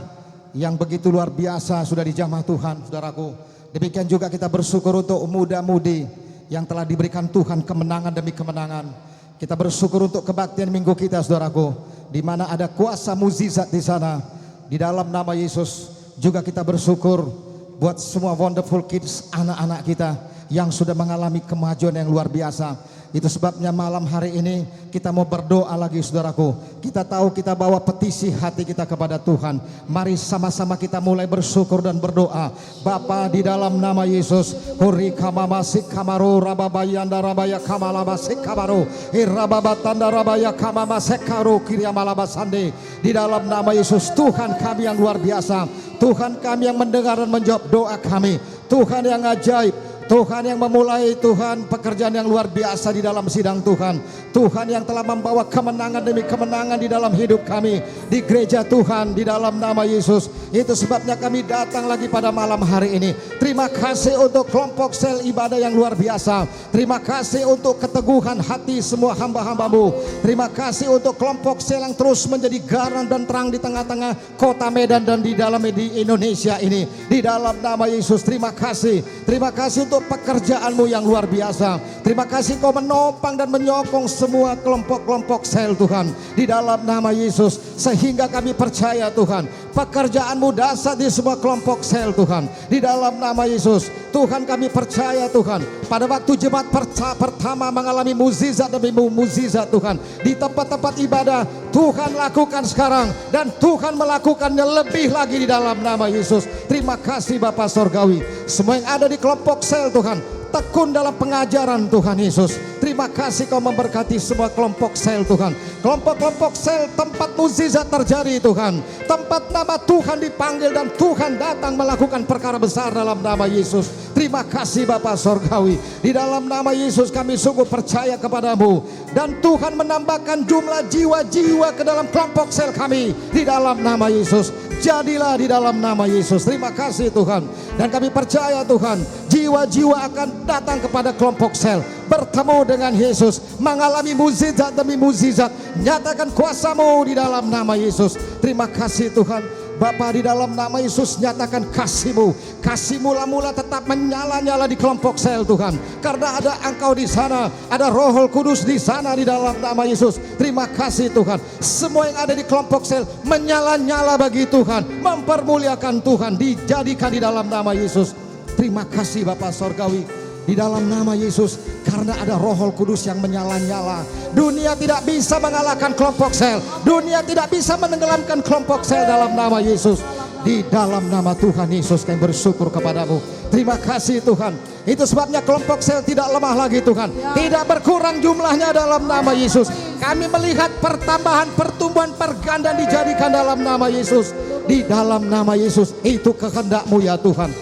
yang begitu luar biasa sudah dijamah Tuhan saudaraku. Demikian juga kita bersyukur untuk muda-mudi yang telah diberikan Tuhan kemenangan demi kemenangan. Kita bersyukur untuk kebaktian minggu kita saudaraku, di mana ada kuasa mukjizat di sana. Di dalam nama Yesus juga kita bersyukur buat semua wonderful kids, anak-anak kita yang sudah mengalami kemajuan yang luar biasa. Itu sebabnya malam hari ini kita mau berdoa lagi saudaraku. Kita tahu kita bawa petisi hati kita kepada Tuhan. Mari sama-sama kita mulai bersyukur dan berdoa. Bapa, di dalam nama Yesus, huri kamamasik kamaru rababayanda rabaya kamalabasik kamaru irababatanda rabaya kamamasek karu kiriamalabasande. Di dalam nama Yesus, Tuhan kami yang luar biasa, Tuhan kami yang mendengar dan menjawab doa kami, Tuhan yang ajaib, Tuhan yang memulai Tuhan pekerjaan yang luar biasa di dalam sidang Tuhan. Tuhan yang telah membawa kemenangan demi kemenangan di dalam hidup kami di gereja Tuhan, di dalam nama Yesus. Itu sebabnya kami datang lagi pada malam hari ini. Terima kasih untuk kelompok sel ibadah yang luar biasa. Terima kasih untuk keteguhan hati semua hamba-hamba-Mu. Terima kasih untuk kelompok sel yang terus menjadi garam dan terang di tengah-tengah kota Medan dan di dalam di Indonesia ini. Di dalam nama Yesus, terima kasih. Terima kasih untuk pekerjaan-Mu yang luar biasa. Terima kasih Kau menopang dan menyokong semua kelompok-kelompok sel Tuhan, di dalam nama Yesus. Sehingga kami percaya Tuhan, pekerjaan-Mu dahsyat di semua kelompok sel Tuhan, di dalam nama Yesus. Tuhan kami percaya Tuhan, pada waktu jemaat pertama mengalami mukjizat demi mukjizat Tuhan di tempat-tempat ibadah, Tuhan lakukan sekarang dan Tuhan melakukannya lebih lagi di dalam nama Yesus. Terima kasih Bapa Sorgawi. Semua yang ada di kelompok sel Tuhan, tekun dalam pengajaran Tuhan Yesus. Terima kasih Kau memberkati semua kelompok sel Tuhan. Kelompok-kelompok sel tempat mukjizat terjadi Tuhan. Tempat nama Tuhan dipanggil dan Tuhan datang melakukan perkara besar dalam nama Yesus. Terima kasih Bapa Sorgawi. Di dalam nama Yesus kami sungguh percaya kepadamu. Dan Tuhan menambahkan jumlah jiwa-jiwa ke dalam kelompok sel kami. Di dalam nama Yesus. Jadilah di dalam nama Yesus. Terima kasih Tuhan. Dan kami percaya Tuhan, jiwa-jiwa akan datang kepada kelompok sel, bertemu dengan Yesus, mengalami mukjizat demi mukjizat. Nyatakan kuasa-Mu di dalam nama Yesus. Terima kasih Tuhan. Bapa, di dalam nama Yesus nyatakan kasih-Mu. Kasih mula-mula tetap menyala-nyala di kelompok sel Tuhan. Karena ada Engkau di sana, ada Roh Kudus di sana di dalam nama Yesus. Terima kasih Tuhan. Semua yang ada di kelompok sel menyala-nyala bagi Tuhan, mempermuliakan Tuhan, dijadikan di dalam nama Yesus. Terima kasih Bapa Sorgawi. Di dalam nama Yesus, karena ada Roh Kudus yang menyala-nyala. Dunia tidak bisa mengalahkan kelompok sel. Dunia tidak bisa menenggelamkan kelompok sel dalam nama Yesus. Di dalam nama Tuhan Yesus kami bersyukur kepadamu. Terima kasih Tuhan. Itu sebabnya kelompok sel tidak lemah lagi Tuhan. Tidak berkurang jumlahnya dalam nama Yesus. Kami melihat pertambahan, pertumbuhan, pergandaan dijadikan dalam nama Yesus. Di dalam nama Yesus, itu kehendak-Mu ya Tuhan.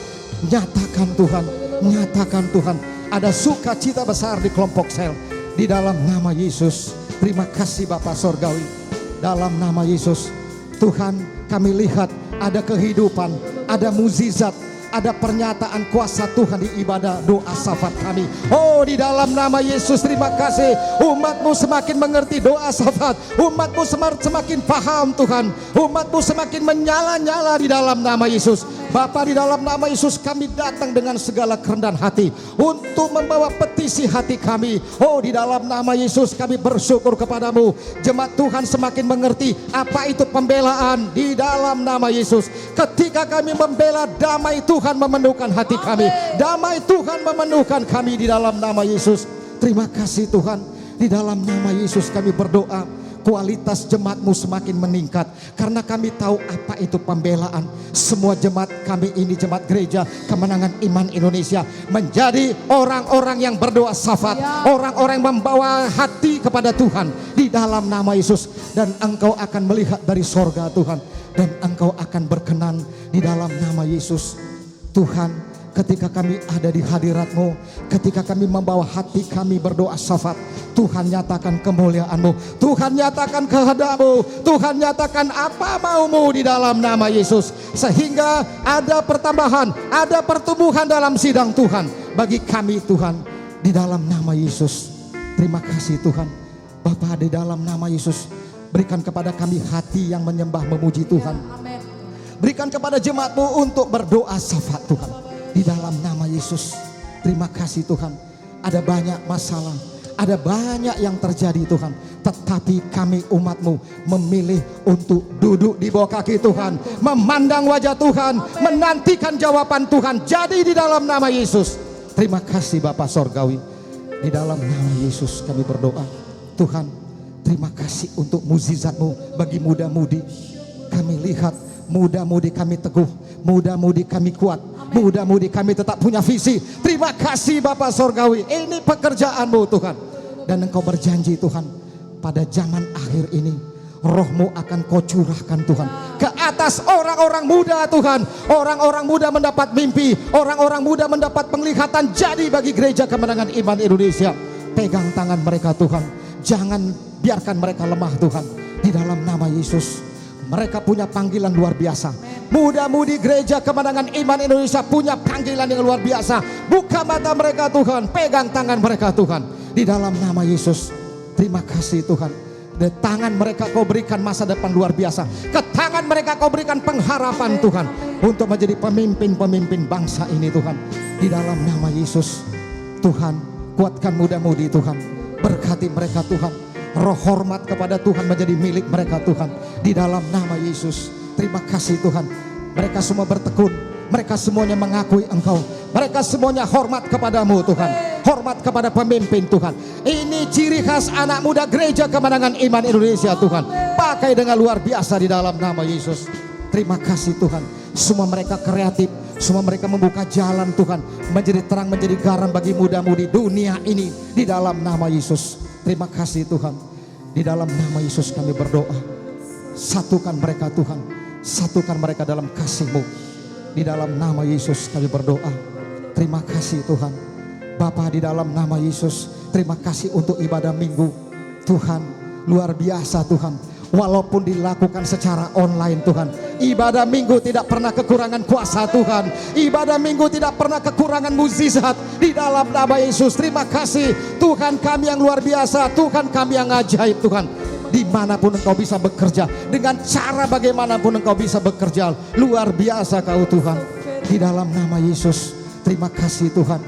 Nyatakan Tuhan. Nyatakan Tuhan, ada sukacita besar di kelompok sel di dalam nama Yesus. Terima kasih Bapa Sorgawi. Dalam nama Yesus Tuhan, kami lihat ada kehidupan, ada mukjizat, ada pernyataan kuasa Tuhan di ibadah doa syafat kami. Oh, di dalam nama Yesus terima kasih. Umat-Mu semakin mengerti doa syafat. Umat-Mu semakin paham Tuhan. Umat-Mu semakin menyala-nyala di dalam nama Yesus. Bapa, di dalam nama Yesus kami datang dengan segala kerendahan hati untuk membawa petisi hati kami. Oh, di dalam nama Yesus kami bersyukur kepadamu. Jemaat Tuhan semakin mengerti apa itu pembelaan di dalam nama Yesus. Ketika kami membela, damai Tuhan memenuhkan hati kami. Damai Tuhan memenuhkan kami di dalam nama Yesus. Terima kasih Tuhan. Di dalam nama Yesus kami berdoa. Kualitas jemaat-Mu semakin meningkat. Karena kami tahu apa itu pembelaan. Semua jemaat kami ini, jemaat gereja Kemenangan Iman Indonesia, menjadi orang-orang yang berdoa syafat. Orang-orang yang membawa hati kepada Tuhan di dalam nama Yesus. Dan Engkau akan melihat dari sorga Tuhan. Dan Engkau akan berkenan di dalam nama Yesus. Tuhan, ketika kami ada di hadirat-Mu, ketika kami membawa hati kami berdoa syafat, Tuhan nyatakan kemuliaan-Mu, Tuhan nyatakan kehendak-Mu, Tuhan nyatakan apa mau-Mu di dalam nama Yesus. Sehingga ada pertambahan, ada pertumbuhan dalam sidang Tuhan bagi kami Tuhan di dalam nama Yesus. Terima kasih Tuhan. Bapa, di dalam nama Yesus berikan kepada kami hati yang menyembah memuji Tuhan. Berikan kepada jemaat-Mu untuk berdoa syafat Tuhan di dalam nama Yesus. Terima kasih Tuhan. Ada banyak masalah, ada banyak yang terjadi Tuhan. Tetapi kami umat-Mu memilih untuk duduk di bawah kaki Tuhan, memandang wajah Tuhan, menantikan jawaban Tuhan. Jadi di dalam nama Yesus. Terima kasih Bapa Sorgawi. Di dalam nama Yesus kami berdoa. Tuhan, terima kasih untuk mukjizat-Mu bagi muda-mudi. Kami lihat muda-mudi kami teguh, muda-mudi kami kuat, muda-mudi kami tetap punya visi. Terima kasih Bapa Sorgawi. Ini pekerjaan-Mu Tuhan. Dan Engkau berjanji Tuhan, pada zaman akhir ini Roh-Mu akan Kau curahkan Tuhan ke atas orang-orang muda Tuhan. Orang-orang muda mendapat mimpi, orang-orang muda mendapat penglihatan. Jadi bagi gereja Kemenangan Iman Indonesia, pegang tangan mereka Tuhan. Jangan biarkan mereka lemah Tuhan. Di dalam nama Yesus, mereka punya panggilan luar biasa. Muda-mudi gereja Kemenangan Iman Indonesia punya panggilan yang luar biasa. Buka mata mereka Tuhan, pegang tangan mereka Tuhan. Di dalam nama Yesus, terima kasih Tuhan. Di tangan mereka Kau berikan masa depan luar biasa. Ke tangan mereka Kau berikan pengharapan Tuhan, untuk menjadi pemimpin-pemimpin bangsa ini Tuhan. Di dalam nama Yesus, Tuhan kuatkan muda-mudi Tuhan. Berkati mereka Tuhan. Roh hormat kepada Tuhan menjadi milik mereka Tuhan. Di dalam nama Yesus. Terima kasih Tuhan. Mereka semua bertekun. Mereka semuanya mengakui Engkau. Mereka semuanya hormat kepadamu Tuhan. Hormat kepada pemimpin Tuhan. Ini ciri khas anak muda gereja Kemenangan Iman Indonesia Tuhan. Pakai dengan luar biasa di dalam nama Yesus. Terima kasih Tuhan. Semua mereka kreatif, Semua mereka membuka jalan Tuhan, menjadi terang, menjadi garam bagi muda-mudi dunia ini di dalam nama Yesus. Terima kasih Tuhan. Di dalam nama Yesus kami berdoa. Satukan mereka Tuhan, satukan mereka dalam kasih-Mu. Di dalam nama Yesus kami berdoa. Terima kasih Tuhan. Bapa, di dalam nama Yesus, terima kasih untuk ibadah minggu. Tuhan, luar biasa Tuhan. Walaupun dilakukan secara online Tuhan, ibadah minggu tidak pernah kekurangan kuasa Tuhan. Ibadah minggu tidak pernah kekurangan mukjizat di dalam nama Yesus. Terima kasih Tuhan kami yang luar biasa, Tuhan kami yang ajaib Tuhan. Dimanapun Engkau bisa bekerja, dengan cara bagaimanapun Engkau bisa bekerja, luar biasa Kau Tuhan. Di dalam nama Yesus, terima kasih Tuhan.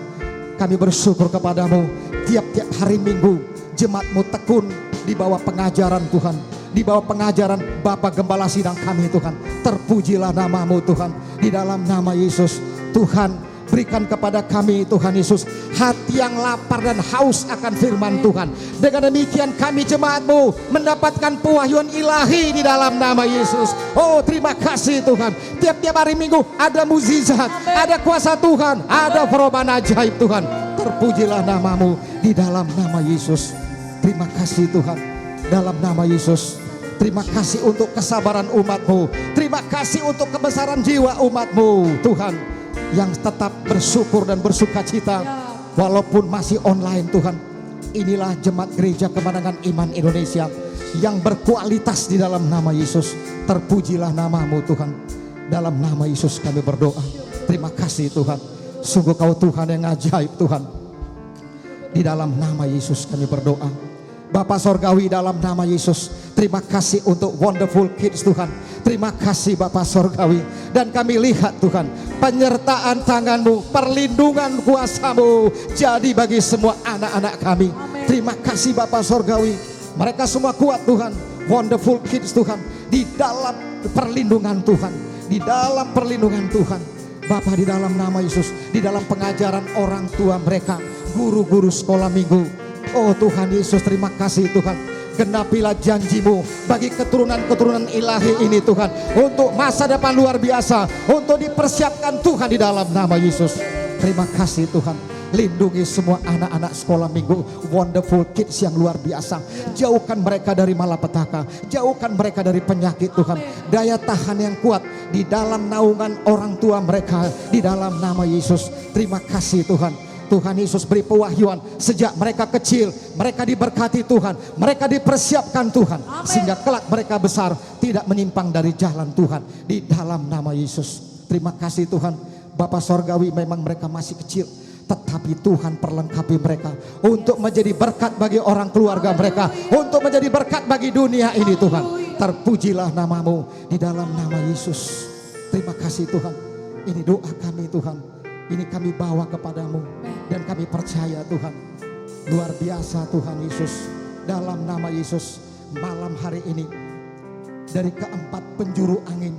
Kami bersyukur kepadamu. Tiap-tiap hari Minggu jemaat-Mu tekun di bawah pengajaran Tuhan, di bawah pengajaran Bapak Gembala Sidang kami Tuhan. Terpujilah nama-Mu Tuhan. Di dalam nama Yesus, Tuhan berikan kepada kami Tuhan Yesus hati yang lapar dan haus akan firman Tuhan. Dengan demikian kami jemaat-Mu mendapatkan pewahyuan ilahi di dalam nama Yesus. Oh, terima kasih Tuhan. Tiap-tiap hari Minggu ada mukjizat, ada kuasa Tuhan, ada perubahan ajaib Tuhan. Terpujilah nama-Mu di dalam nama Yesus. Terima kasih Tuhan. Dalam nama Yesus, terima kasih untuk kesabaran umat-Mu. Terima kasih untuk kebesaran jiwa umat-Mu Tuhan, yang tetap bersyukur dan bersuka cita walaupun masih online Tuhan. Inilah jemaat gereja Kemenangan Iman Indonesia yang berkualitas di dalam nama Yesus. Terpujilah nama-Mu Tuhan. Dalam nama Yesus kami berdoa. Terima kasih Tuhan. Sungguh Kau Tuhan yang ajaib Tuhan. Di dalam nama Yesus kami berdoa. Bapa Sorgawi, dalam nama Yesus, terima kasih untuk Wonderful Kids Tuhan. Terima kasih Bapa Sorgawi. Dan kami lihat Tuhan, penyertaan tangan-Mu, perlindungan kuasa-Mu jadi bagi semua anak-anak kami. Terima kasih Bapa Sorgawi. Mereka semua kuat Tuhan. Wonderful Kids Tuhan, di dalam perlindungan Tuhan, di dalam perlindungan Tuhan. Bapa, di dalam nama Yesus, di dalam pengajaran orang tua mereka, guru-guru sekolah minggu. Oh Tuhan Yesus, terima kasih Tuhan. Genapilah janji-Mu bagi keturunan-keturunan ilahi ini Tuhan, untuk masa depan luar biasa, untuk dipersiapkan Tuhan di dalam nama Yesus. Terima kasih Tuhan. Lindungi semua anak-anak sekolah minggu Wonderful Kids yang luar biasa. Jauhkan mereka dari malapetaka, jauhkan mereka dari penyakit Tuhan. Daya tahan yang kuat di dalam naungan orang tua mereka di dalam nama Yesus. Terima kasih Tuhan. Tuhan Yesus beri pewahyuan sejak mereka kecil, mereka diberkati Tuhan, mereka dipersiapkan Tuhan, sehingga kelak mereka besar tidak menyimpang dari jalan Tuhan di dalam nama Yesus. Terima kasih Tuhan. Bapa Sorgawi, memang mereka masih kecil, tetapi Tuhan perlengkapi mereka untuk menjadi berkat bagi orang keluarga mereka, untuk menjadi berkat bagi dunia ini Tuhan. Terpujilah nama-Mu di dalam nama Yesus. Terima kasih Tuhan. Ini doa kami Tuhan. Ini kami bawa kepadamu dan kami percaya Tuhan. Luar biasa Tuhan Yesus. Dalam nama Yesus, malam hari ini dari keempat penjuru angin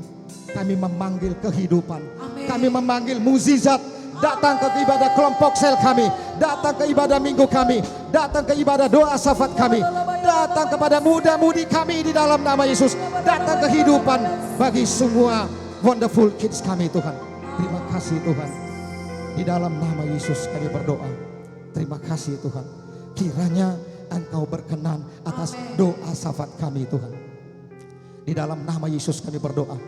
kami memanggil kehidupan. Kami memanggil mukjizat datang ke ibadah kelompok sel kami, datang ke ibadah minggu kami, datang ke ibadah doa syafaat kami, datang kepada muda-mudi kami di dalam nama Yesus. Datang kehidupan bagi semua Wonderful Kids kami Tuhan. Terima kasih Tuhan. Di dalam nama Yesus kami berdoa. Terima kasih Tuhan. Kiranya Engkau berkenan atas doa syafaat kami Tuhan. Di dalam nama Yesus kami berdoa.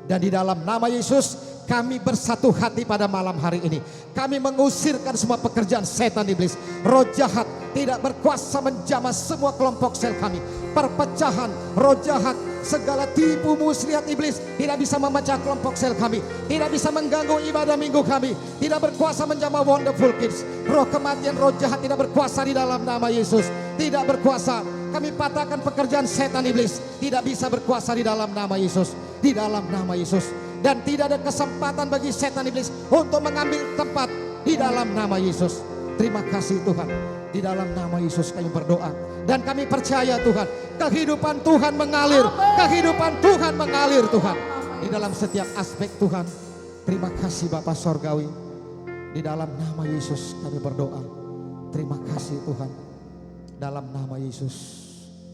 Dan di dalam nama Yesus kami bersatu hati pada malam hari ini. Kami mengusirkan semua pekerjaan setan iblis. Roh jahat tidak berkuasa menjamah semua kelompok sel kami. Perpecahan, roh jahat, segala tipu muslihat iblis tidak bisa memecah kelompok sel kami, tidak bisa mengganggu ibadah minggu kami, tidak berkuasa menjamah Wonderful Kids. Roh kematian, roh jahat tidak berkuasa di dalam nama Yesus. Tidak berkuasa. Kami patahkan pekerjaan setan iblis, tidak bisa berkuasa di dalam nama Yesus. Di dalam nama Yesus. Dan tidak ada kesempatan bagi setan iblis untuk mengambil tempat di dalam nama Yesus. Terima kasih Tuhan. Di dalam nama Yesus kami berdoa. Dan kami percaya Tuhan, kehidupan Tuhan mengalir. Kehidupan Tuhan mengalir Tuhan. Di dalam setiap aspek Tuhan. Terima kasih Bapa Sorgawi. Di dalam nama Yesus kami berdoa. Terima kasih Tuhan. Dalam nama Yesus.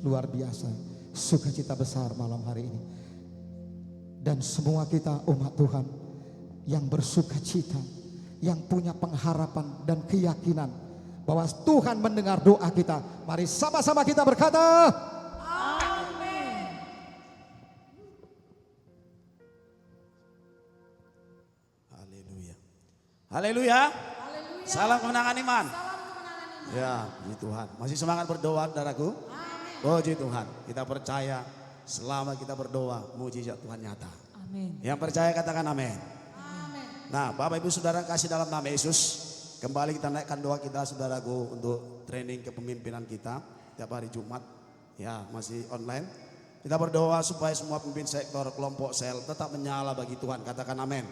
Luar biasa. Sukacita besar malam hari ini. Dan semua kita umat Tuhan yang bersuka cita, yang punya pengharapan dan keyakinan bahwa Tuhan mendengar doa kita. Mari sama-sama kita berkata, Haleluya. Haleluya. Salam kemenangan iman. Ya, puji Tuhan. Masih semangat berdoa, saudaraku? Puji Tuhan. Kita percaya selama kita berdoa, mujizat Tuhan nyata. Amin. Yang percaya katakan amin. Nah, Bapak Ibu Saudara kasih dalam nama Yesus, kembali kita naikkan doa kita, saudaraku, untuk training kepemimpinan kita tiap hari Jumat. Ya, masih online. Kita berdoa supaya semua pemimpin sektor, kelompok sel tetap menyala bagi Tuhan. Katakan amin.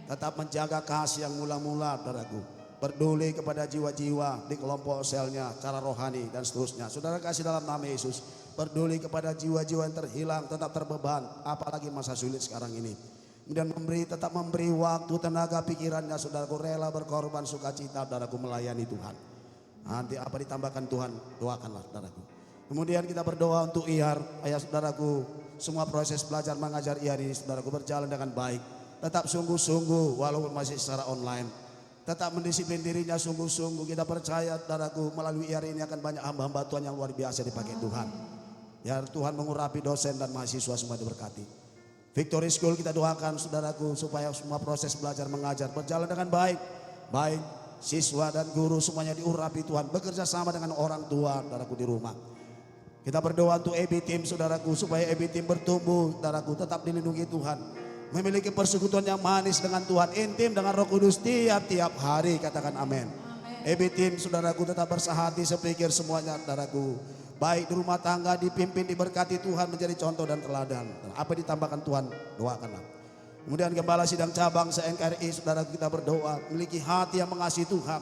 Tetap menjaga kasih yang mula-mula, saudaraku. Peduli kepada jiwa-jiwa di kelompok selnya, cara rohani dan seterusnya. Saudara kasih dalam nama Yesus. Peduli kepada jiwa-jiwa yang terhilang, tetap terbeban, apalagi masa sulit sekarang ini. Kemudian tetap memberi waktu, tenaga, pikirannya, saudaraku, rela berkorban, sukacita, saudaraku, melayani Tuhan. Nanti apa ditambahkan Tuhan, doakanlah, saudaraku. Kemudian kita berdoa untuk IAR, ayah saudaraku, semua proses belajar mengajar IAR ini, saudaraku, berjalan dengan baik. Tetap sungguh-sungguh, walaupun masih secara online. Tetap mendisiplin dirinya sungguh-sungguh. Kita percaya, saudaraku, melalui IAR ini akan banyak hamba-hamba Tuhan yang luar biasa dipakai Tuhan. Ya, Tuhan mengurapi dosen dan mahasiswa semua diberkati. Victory School kita doakan, saudaraku, supaya semua proses belajar mengajar berjalan dengan baik. Baik siswa dan guru semuanya diurapi Tuhan. Bekerja sama dengan orang tua, saudaraku, di rumah. Kita berdoa untuk EB Team, saudaraku, supaya EB Team bertumbuh, saudaraku, tetap dilindungi Tuhan. Memiliki persekutuan yang manis dengan Tuhan, intim dengan Roh Kudus tiap-tiap hari, katakan amin. EB Team, saudaraku, tetap bersahati, sepikir semuanya, saudaraku. Baik di rumah tangga, dipimpin, diberkati Tuhan, menjadi contoh dan teladan. Apa ditambahkan Tuhan, doakanlah. Kemudian Gembala Sidang Cabang se-NKRI, saudaraku, kita berdoa, memiliki hati yang mengasihi Tuhan,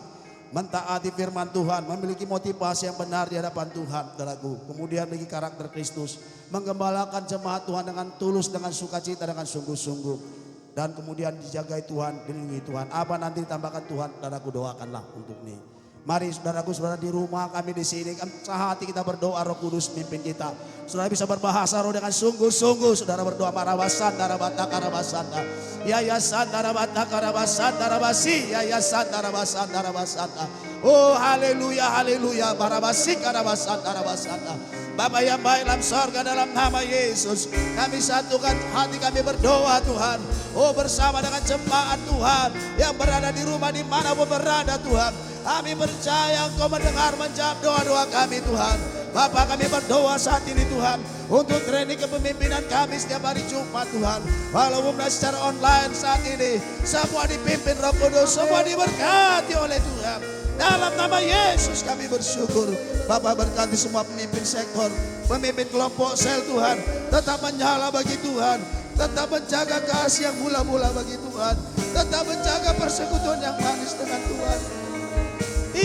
mentaati firman Tuhan, memiliki motivasi yang benar di hadapan Tuhan, saudaraku. Kemudian memiliki karakter Kristus, menggembalakan jemaat Tuhan dengan tulus, dengan sukacita, dengan sungguh-sungguh. Dan kemudian dijagai Tuhan, dilindungi Tuhan. Apa nanti ditambahkan Tuhan, saudaraku, doakanlah untuk ini. Mari saudaraku, saudara di rumah, kami di sini, sehati kita berdoa, Roh Kudus mimpin kita. Saudara bisa berbahasa roh dengan sungguh-sungguh. Saudara berdoa marabasan, darabata karabasanda. Yayasan darabata karabasan, darabasi, yayasan darabasan, darabasanda. Oh haleluya, haleluya, barabasi karabasan, darabasanda. Bapa yang baik dalam sorga, dalam nama Yesus, kami satukan hati kami berdoa Tuhan. Oh bersama dengan jemaat Tuhan yang berada di rumah dimanapun berada Tuhan. Kami percaya Engkau mendengar, menjawab doa-doa kami Tuhan. Bapa, kami berdoa saat ini Tuhan untuk training kepemimpinan kami setiap hari Jumat Tuhan. Walaupun secara online saat ini, semua dipimpin Roh Kudus, semua diberkati oleh Tuhan. Dalam nama Yesus kami bersyukur. Bapa, berkati semua pemimpin sektor, pemimpin kelompok sel Tuhan. Tetap menyala bagi Tuhan, tetap menjaga kasih yang mula-mula bagi Tuhan, tetap menjaga persekutuan yang manis dengan Tuhan.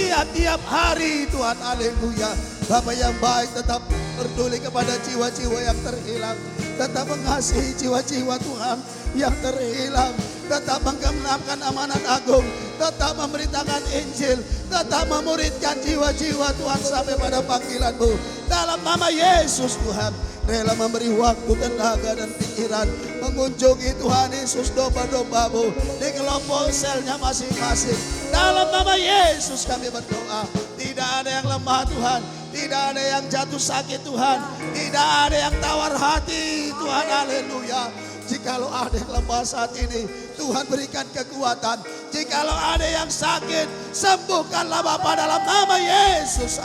Tiap hari Tuhan, haleluya. Bapa yang baik, tetap peduli kepada jiwa-jiwa yang terhilang, tetap mengasihi jiwa-jiwa Tuhan yang terhilang, tetap menggenapkan amanat agung, tetap memberitakan Injil, tetap memuridkan jiwa-jiwa Tuhan sampai pada panggilan-Mu. Dalam nama Yesus Tuhan, rela memberi waktu, tenaga dan pikiran mengunjungi Tuhan Yesus domba-domba-Mu di kelompok selnya masing-masing. Dalam nama Yesus kami berdoa, tidak ada yang lemah Tuhan, tidak ada yang jatuh sakit Tuhan, tidak ada yang tawar hati Tuhan, haleluya. Jikalau ada yang lemah saat ini, Tuhan berikan kekuatan. Jikalau ada yang sakit, sembuhkanlah Bapa dalam nama Yesus.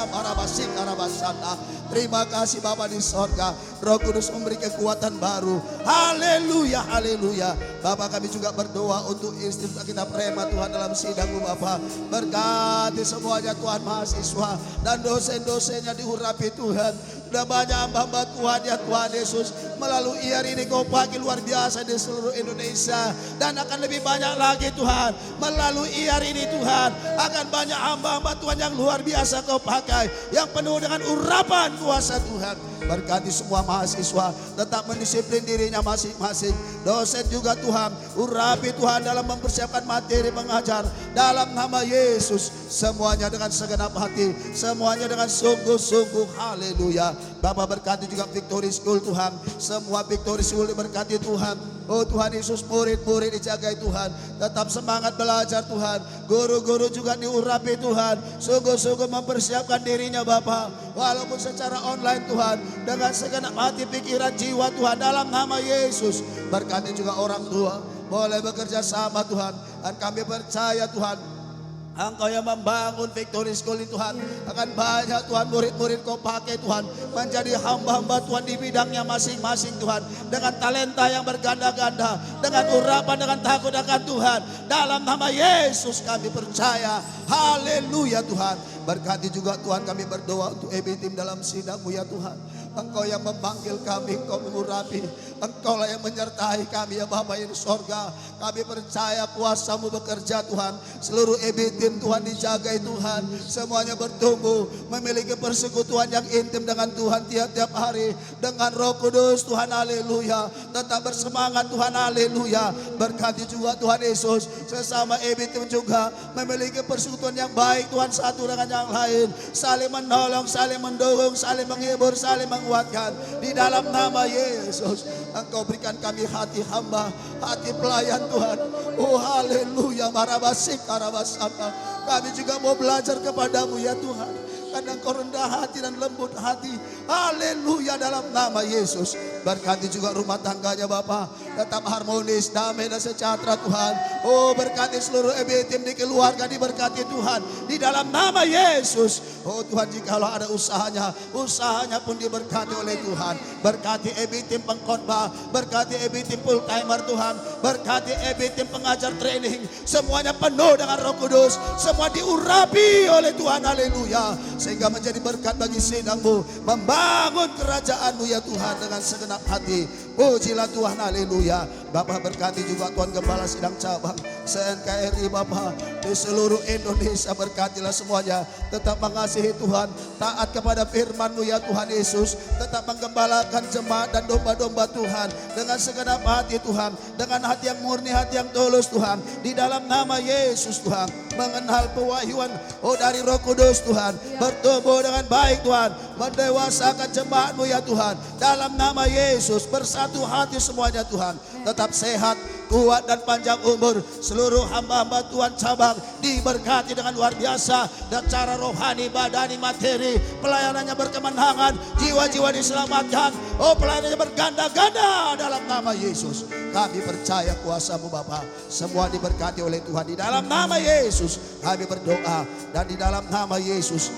Terima kasih Bapa di sorga, Roh Kudus memberi kekuatan baru. Haleluya, haleluya. Bapak, kami juga berdoa untuk institut kita Prema Tuhan dalam sidang-Mu Bapa. Berkati semuanya Tuhan, mahasiswa dan dosen-dosennya diurapi Tuhan. Sudah banyak hamba-hamba Tuhan ya Tuhan Yesus, melalui IAR ini Kau pakai luar biasa di seluruh Indonesia, dan akan lebih banyak lagi Tuhan. Melalui IAR ini Tuhan, akan banyak hamba-hamba Tuhan yang luar biasa Kau pakai, yang penuh dengan urapan kuasa Tuhan. Berkati semua mahasiswa, tetap mendisiplin dirinya masing-masing. Dosen juga Tuhan, urapi Tuhan dalam mempersiapkan materi mengajar. Dalam nama Yesus, semuanya dengan segenap hati, semuanya dengan sungguh-sungguh. Haleluya. Bapak berkati juga Victory School Tuhan, semua Victory School diberkati Tuhan. Oh Tuhan Yesus, murid-murid dijagai Tuhan, tetap semangat belajar Tuhan. Guru-guru juga diurapi Tuhan, sungguh-sungguh mempersiapkan dirinya Bapak, walaupun secara online Tuhan, dengan segenap hati, pikiran, jiwa Tuhan, dalam nama Yesus. Berkati juga orang tua, boleh bekerja sama Tuhan, dan kami percaya Tuhan, Engkau yang membangun Victory School ini Tuhan. Akan banyak Tuhan murid-murid Kau pakai Tuhan, menjadi hamba-hamba Tuhan di bidangnya masing-masing Tuhan, dengan talenta yang berganda-ganda, dengan urapan, dengan takut akan Tuhan. Dalam nama Yesus kami percaya. Haleluya Tuhan. Berkati juga Tuhan, kami berdoa untuk EB Tim dalam sidang-Mu ya Tuhan. Engkau yang memanggil kami, Engkau mengurapi, Engkau lah yang menyertai kami ya Bapa yang di sorga. Kami percaya kuasa-Mu bekerja Tuhan. Seluruh EB Tim Tuhan dijagai Tuhan, semuanya bertumbuh, memiliki persekutuan yang intim dengan Tuhan tiap-tiap hari, dengan Roh Kudus Tuhan. Haleluya. Tetap bersemangat Tuhan. Haleluya. Berkati juga Tuhan Yesus, sesama EB Tim juga memiliki persekutuan yang baik Tuhan, satu dengan yang lain, saling menolong, saling mendukung, saling menghibur, saling menguatkan. Di dalam nama Yesus, Engkau berikan kami hati hamba, hati pelayan Tuhan. Oh haleluya. Marabasik karabasana. Kami juga mau belajar kepadamu ya Tuhan, karena Engkau rendah hati dan lembut hati. Haleluya. Dalam nama Yesus. Berkati juga rumah tangganya Bapa, tetap harmonis, damai dan sejahtera Tuhan. Oh berkati seluruh EB Tim di keluarga, diberkati Tuhan di dalam nama Yesus. Oh Tuhan, jikalau ada usahanya, usahanya pun diberkati oleh Tuhan. Berkati EB Tim pengkhotbah, berkati EB Tim full timer Tuhan, berkati EB Tim pengajar training, semuanya penuh dengan Roh Kudus, semua diurapi oleh Tuhan. Haleluya. Sehingga menjadi berkat bagi sidang-Mu, membangun kerajaan-Mu ya Tuhan dengan segenap hati. Pujilah Tuhan. Haleluya. Bapak berkati juga Tuhan Gembala Sidang Cabang se-NKRI Bapak di seluruh Indonesia. Berkatilah semuanya, tetap mengasihi Tuhan, taat kepada firman-Mu ya Tuhan Yesus, tetap menggembalakan jemaat dan domba-domba Tuhan dengan segenap hati Tuhan, dengan hati yang murni, hati yang tulus Tuhan. Di dalam nama Yesus Tuhan, mengenal pewahyuan dari Roh Kudus Tuhan, bertumbuh dengan baik Tuhan, mendewasakan jemaat-Mu ya Tuhan. Dalam nama Yesus, bersatu hati semuanya Tuhan, tetap sehat, kuat dan panjang umur. Seluruh hamba-hamba Tuhan cabang diberkati dengan luar biasa, dan cara rohani, badani, materi, pelayanannya berkemenangan, jiwa-jiwa diselamatkan. Oh pelayanannya berganda-ganda dalam nama Yesus. Kami percaya kuasa-Mu Bapa, semua diberkati oleh Tuhan. Di dalam nama Yesus kami berdoa, dan di dalam nama Yesus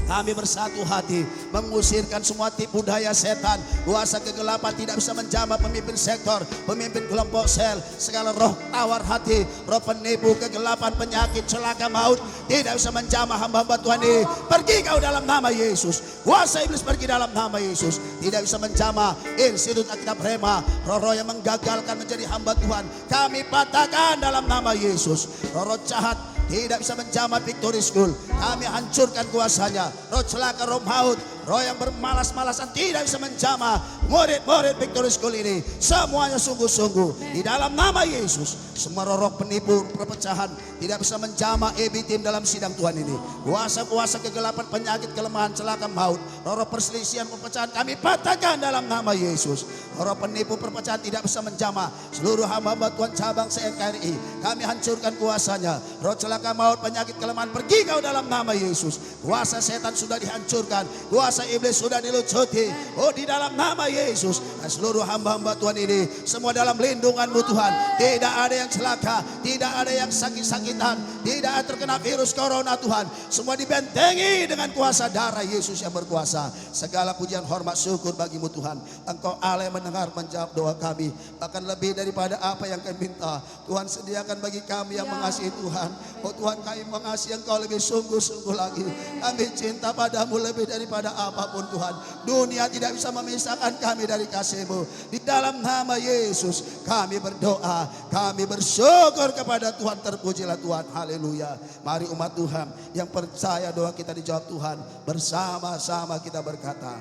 kami bersatu hati mengusirkan semua tipu daya setan, kuasa kegelapan tidak bisa menjamah pemimpin sektor, pemimpin kelompok sel, segala roh tawar hati, roh penipu, kegelapan, penyakit, celaka, maut tidak bisa menjamah hamba-hamba Tuhan ini. Pergi kau dalam nama Yesus. Kuasa iblis pergi dalam nama Yesus. Tidak bisa menjamah institut Alkitab Rema, roh-roh yang menggagalkan menjadi hamba Tuhan, kami patahkan dalam nama Yesus. Roh-roh jahat tidak bisa menjamah Victory School, kami hancurkan kuasanya. Roh celaka, roh maut, roh yang bermalas-malasan tidak bisa menjamah murid-murid Victory School ini. Semuanya sungguh-sungguh di dalam nama Yesus. Semua roh penipu, perpecahan tidak bisa menjamah EB Tim dalam sidang Tuhan ini. Kuasa-kuasa kegelapan, penyakit, kelemahan, celaka, maut, roh perselisihan, perpecahan kami patahkan dalam nama Yesus. Roh penipu, perpecahan tidak bisa menjamah seluruh hamba-hamba Tuhan cabang se-NKRI. Kami hancurkan kuasanya. Roh celaka, maut, penyakit, kelemahan pergi kau dalam nama Yesus. Kuasa setan sudah dihancurkan, kuasa iblis sudah dilucuti. Oh di dalam nama Yesus, dan seluruh hamba-hamba Tuhan ini semua dalam lindungan-Mu Tuhan. Tidak ada yang celaka, tidak ada yang sakit-sakitan, tidak ada terkena virus corona Tuhan. Semua dibentengi dengan kuasa darah Yesus yang berkuasa. Segala pujian, hormat, syukur bagi-Mu Tuhan. Engkau Allah yang mendengar menjawab doa kami, bahkan lebih daripada apa yang kami minta. Tuhan sediakan bagi kami yang mengasihi Tuhan. Oh Tuhan, kami mengasihi Engkau lebih sungguh-sungguh lagi. Kami cinta padamu lebih daripada apapun Tuhan. Dunia tidak bisa memisahkan kami dari kasih-Mu. Di dalam nama Yesus kami berdoa, kami bersyukur kepada Tuhan. Terpujilah Tuhan. Haleluya. Mari umat Tuhan yang percaya doa kita dijawab Tuhan, bersama-sama kita berkata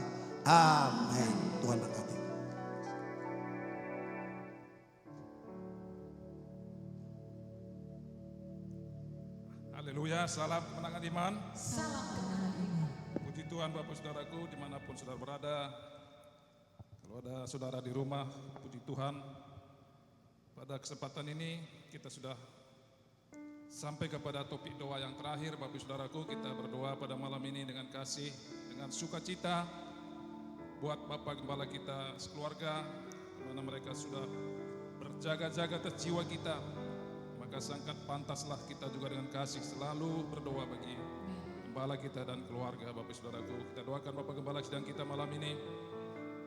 amin. Tuhan berkati. Haleluya. Haleluya, salam kemenangan iman. Salam kemenangan iman. Puji Tuhan Bapak Saudaraku dimanapun saudara berada. Kalau ada saudara di rumah, puji Tuhan. Pada kesempatan ini kita sudah sampai kepada topik doa yang terakhir Bapak Saudaraku. Kita berdoa pada malam ini dengan kasih, dengan sukacita buat Bapak Gembala kita sekeluarga, di mana mereka sudah berjaga-jaga atas jiwa kita. Maka sangat pantaslah kita juga dengan kasih selalu berdoa bagi Gembala kita dan keluarga Bapak Saudaraku. Kita doakan Bapak Gembala sidang kita malam ini.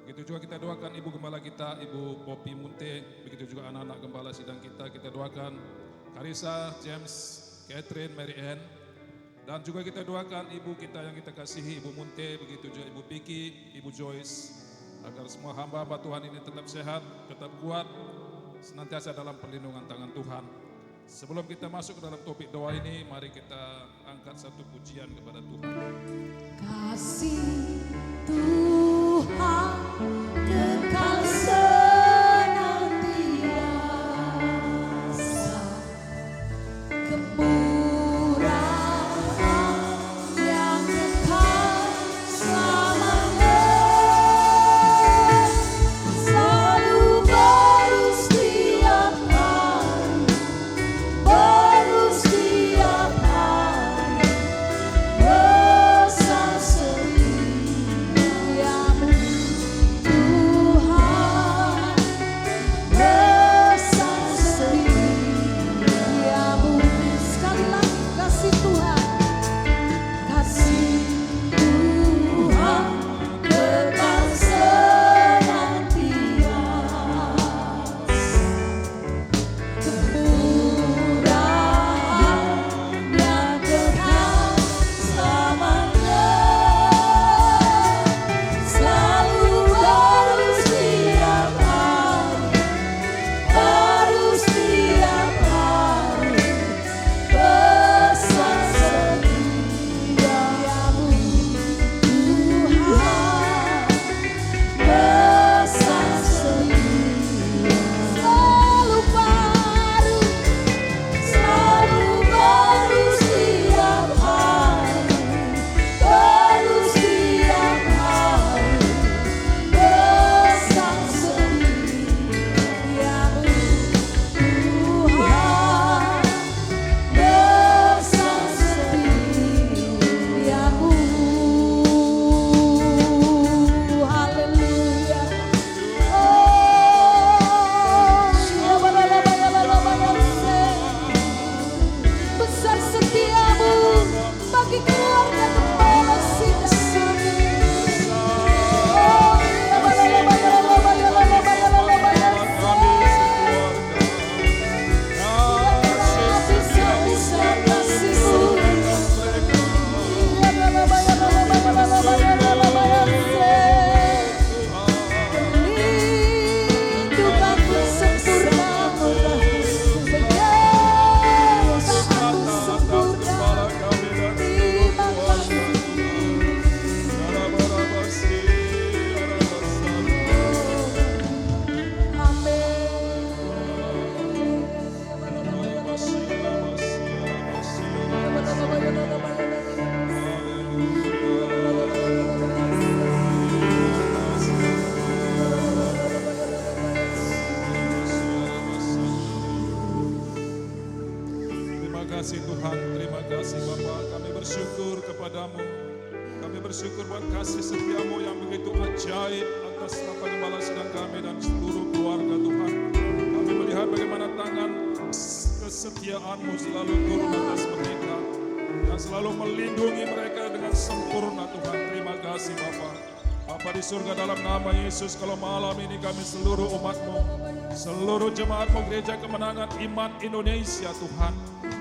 Begitu juga kita doakan Ibu Gembala kita, Ibu Poppy Munte. Begitu juga anak-anak Gembala sidang kita. Kita doakan Karissa, James, Catherine, Mary Ann. Dan juga kita doakan Ibu kita yang kita kasihi, Ibu Munte. Begitu juga Ibu Piki, Ibu Joyce. Agar semua hamba-hamba Tuhan ini tetap sehat, tetap kuat, senantiasa dalam perlindungan tangan Tuhan. Sebelum kita masuk ke dalam topik doa ini, mari kita angkat satu pujian kepada Tuhan. Kasih Tuhan kekal senantiasa, kemurahan yang kekal selamanya, selalu baru setiap hari, baru setiap hari, besar setiamu Tuhan, besar setiamu. Sekali lagi, kasih Tuhan, kasih Tuhan kekal senantiasa, kemurahan yang kekal selamanya, selalu baru setiap hari, baru setiap hari, besar setiamu Tuhan, besar setiamu, selalu baru setiap hari, baru setiap hari, besar setiamu Tuhan, besar setiamu. Haleluya. Besar setiamu bagi keluarga Gembala sidang ini. Bisa kasihmu, perlindunganmu sempurnamu, penyertaanmu sempurna. Terima kasih. Terima kasih Tuhan, terima kasih Bapa. Kami bersyukur kepadamu. Kami bersyukur buat kasih setiamu yang begitu ajaib atas Bapak Gembala sidang kami dan seluruh keluarga Tuhan. Kami melihat bagaimana tangan kesetiaanmu selalu turun atas mereka, yang selalu melindungi mereka dengan sempurna Tuhan. Terima kasih Bapa. Bapa di surga, dalam nama Yesus, kalau malam ini kami seluruh umatmu, seluruh jemaatmu Gereja Kemenangan Iman Indonesia Tuhan,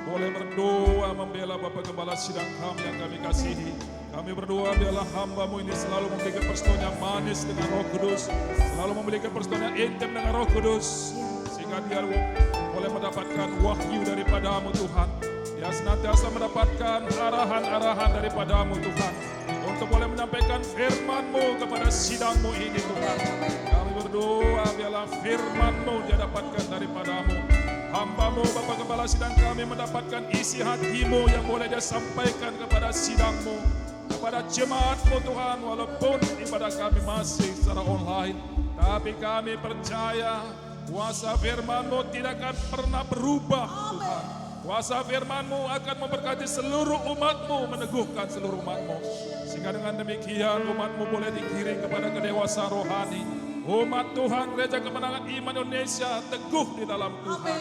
boleh berdoa membela Bapak Gembala sidang kami yang kami kasihi. Kami berdoa biarlah hamba-Mu ini selalu memiliki persetujuan yang manis dengan Roh Kudus, selalu memiliki persetujuan yang intim dengan Roh Kudus, sehingga dia boleh mendapatkan wahyu daripada-Mu Tuhan. Dia senantiasa mendapatkan arahan-arahan daripada-Mu Tuhan, untuk boleh menyampaikan firman-Mu kepada sidang-Mu ini Tuhan. Kami berdoa biarlah firman-Mu dia dapatkan daripada-Mu. Hamba-Mu Bapak Gembala Sidang kami mendapatkan isi hati-Mu yang boleh dia sampaikan kepada sidang-Mu, kepada jemaat-Mu Tuhan, walaupun ibadah kami masih secara online. Tapi kami percaya kuasa firman-Mu tidak akan pernah berubah Tuhan. Kuasa firman-Mu akan memberkati seluruh umat-Mu, meneguhkan seluruh umat-Mu. Sehingga dengan demikian umat-Mu boleh dikirim kepada kedewasaan rohani. Umat Tuhan, Gereja Kemenangan Iman Indonesia teguh di dalam Tuhan.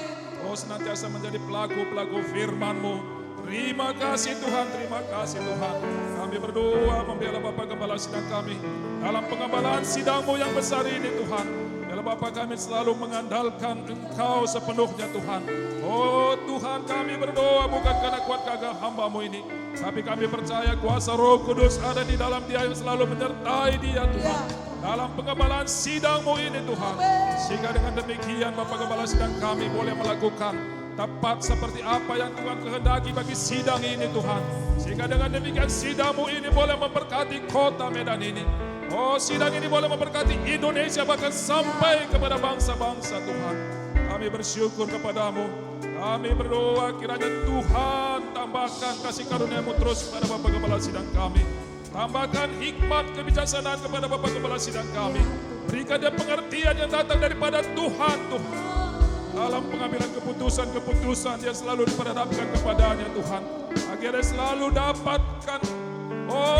Oh, senantiasa menjadi pelaku-pelaku firman-Mu. Terima kasih Tuhan, terima kasih Tuhan. Kami berdoa membela Bapak Gembala Sidang kami dalam pengembalaan sidang-Mu yang besar ini Tuhan. Biarlah Bapa kami selalu mengandalkan Engkau sepenuhnya Tuhan. Oh Tuhan, kami berdoa bukan karena kuat gagah hamba-Mu ini, tapi kami percaya kuasa Roh Kudus ada di dalam Dia yang selalu menyertai dia Tuhan. Dalam pengembalaan sidang-Mu ini Tuhan. Sehingga dengan demikian Bapak Gembala Sidang kami boleh melakukan tepat seperti apa yang Tuhan kehendaki bagi sidang ini Tuhan. Sehingga dengan demikian sidang-Mu ini boleh memberkati kota Medan ini. Oh, sidang ini boleh memberkati Indonesia bahkan sampai kepada bangsa-bangsa Tuhan. Kami bersyukur kepadamu. Kami berdoa kiranya Tuhan tambahkan kasih karunia-Mu terus kepada Bapak Gembala Sidang kami. Tambahkan hikmat kebijaksanaan kepada Bapak Gembala Sidang kami. Berikan dia pengertian yang datang daripada Tuhan dalam pengambilan keputusan-keputusan yang selalu diperhadapkan kepadanya Tuhan. Agar dia selalu dapatkan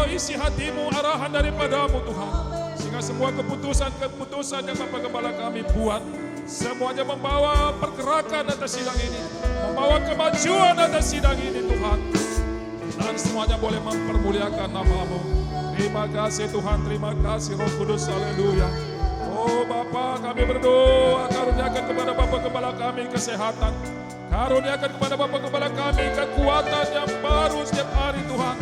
isi hati-Mu, arahan daripada-Mu Tuhan. Sehingga semua keputusan-keputusan yang Bapak Gembala kami buat, semuanya membawa pergerakan atas sidang ini, membawa kemajuan atas sidang ini Tuhan. Dan semuanya boleh mempermuliakan nama-Mu. Terima kasih Tuhan, terima kasih Roh Kudus, haleluya. Oh Bapa, kami berdoa, karuniakan kepada Bapak Gembala kami kesehatan. Karuniakan kepada Bapak Gembala kami kekuatan yang baru setiap hari Tuhan.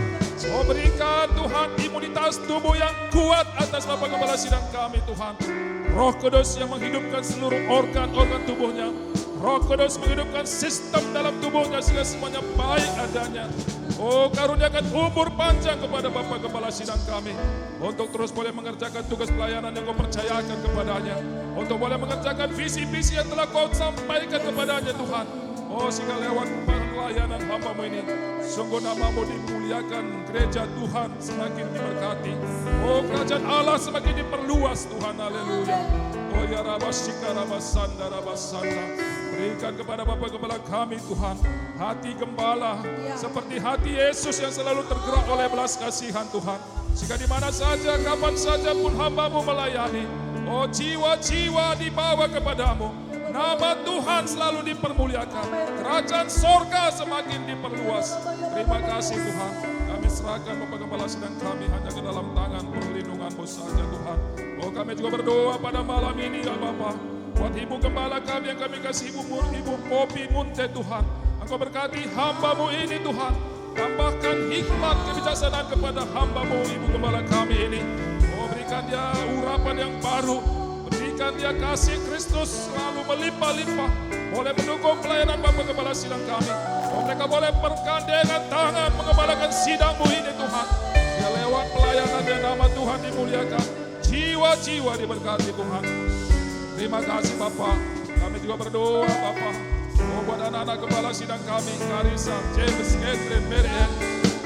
Oh berikan Tuhan imunitas tubuh yang kuat atas Bapak Gembala Sidang kami Tuhan. Roh Kudus yang menghidupkan seluruh organ-organ tubuhnya. Roh Kudus menghidupkan sistem dalam tubuhnya sehingga semuanya baik adanya. Oh karuniakan umur panjang kepada Bapak Gembala Sidang kami. Untuk terus boleh mengerjakan tugas pelayanan yang Kau percayakan kepadanya. Untuk boleh mengerjakan visi-visi yang telah Kau sampaikan kepadanya Tuhan. Oh sehingga lewat pelayanan hamba-Mu ini, sungguh nama-Mu dimuliakan, gereja Tuhan semakin diberkati. Oh kerajaan Allah semakin diperluas Tuhan, haleluya. Oh ya Rabasika Rabasanda Rabasanda. Berikan kepada Bapak Gembala kami Tuhan, hati gembala seperti hati Yesus yang selalu tergerak oleh belas kasihan Tuhan. Sehingga di mana saja, kapan saja pun hamba-Mu melayani, oh jiwa-jiwa dibawa kepadamu. Nama Tuhan selalu dipermuliakan. Kerajaan sorga semakin diperluas. Terima kasih Tuhan. Kami serahkan Bapak Gembala Sidang kami hanya ke dalam tangan perlindungan-Mu saja Tuhan. Oh kami juga berdoa pada malam ini ya Bapak. Buat Ibu Gembala kami yang kami kasih Ibu Popi Munte Tuhan. Engkau berkati hamba-Mu ini Tuhan. Tambahkan hikmat kebijaksanaan kepada hamba-Mu Ibu Gembala kami ini. Oh berikan dia urapan yang baru. Berikan dia kasih Kristus selalu melimpah-limpah. Boleh mendukung pelayanan Bapak Gembala Sidang kami. Oh mereka boleh bergandengan tangan mengembalakan sidang-Mu ini Tuhan. Ya lewat pelayanan dan nama Tuhan dimuliakan. Jiwa-jiwa diberkati Tuhan. Terima kasih Bapak. Kami juga berdoa Bapak. Oh buat anak-anak Gembala Sidang kami, Karisa, James, Catherine, Marian.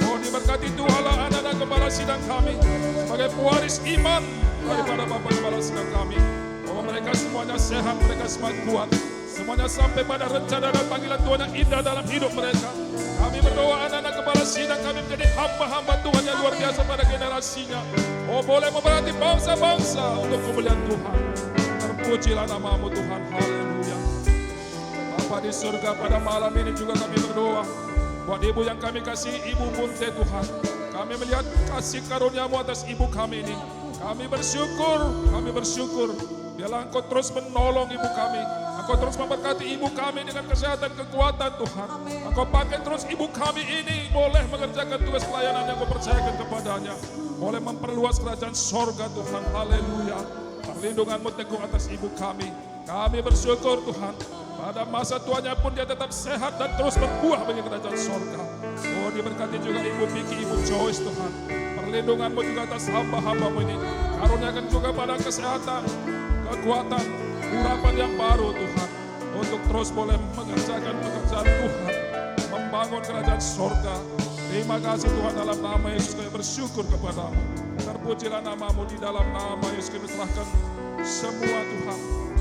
Oh diberkati Tuhanlah anak-anak Gembala Sidang kami sebagai pewaris iman daripada Bapak Gembala Sidang kami. Oh mereka semuanya sehat, mereka semua kuat. Semuanya sampai pada rencana dan panggilan Tuhan yang indah dalam hidup mereka. Kami berdoa anak-anak Gembala Sidang kami menjadi hamba-hamba Tuhan yang luar biasa pada generasinya. Oh boleh memberkati bangsa-bangsa untuk kemuliaan Tuhan. Terpujilah nama-Mu Tuhan, haleluya. Bapa di surga, pada malam ini juga kami berdoa buat ibu yang kami kasih, Ibu Munte Tuhan. Kami melihat kasih karunia-Mu atas ibu kami ini. Kami bersyukur. Biarlah Engkau terus menolong ibu kami. Engkau terus memberkati ibu kami dengan kesehatan, kekuatan Tuhan. Engkau pakai terus ibu kami ini boleh mengerjakan tugas pelayanan yang Kau percayakan kepadanya. Boleh memperluas kerajaan sorga Tuhan, haleluya. Perlindungan-Mu teguh atas ibu kami. Kami bersyukur Tuhan. Pada masa tuanya pun dia tetap sehat dan terus berbuah bagi kerajaan sorga. Oh diberkati juga Ibu Vicky, Ibu Joyce Tuhan. Perlindungan-Mu juga atas hamba-hamba-Mu ini. Karuniakan juga pada kesehatan, kekuatan, urapan yang baru Tuhan. untuk terus boleh mengerjakan pekerjaan Tuhan, membangun kerajaan sorga. Terima kasih Tuhan, dalam nama Yesus kami bersyukur kepadamu. Terpujilah namamu, di dalam nama Yesus kami serahkan semua Tuhan.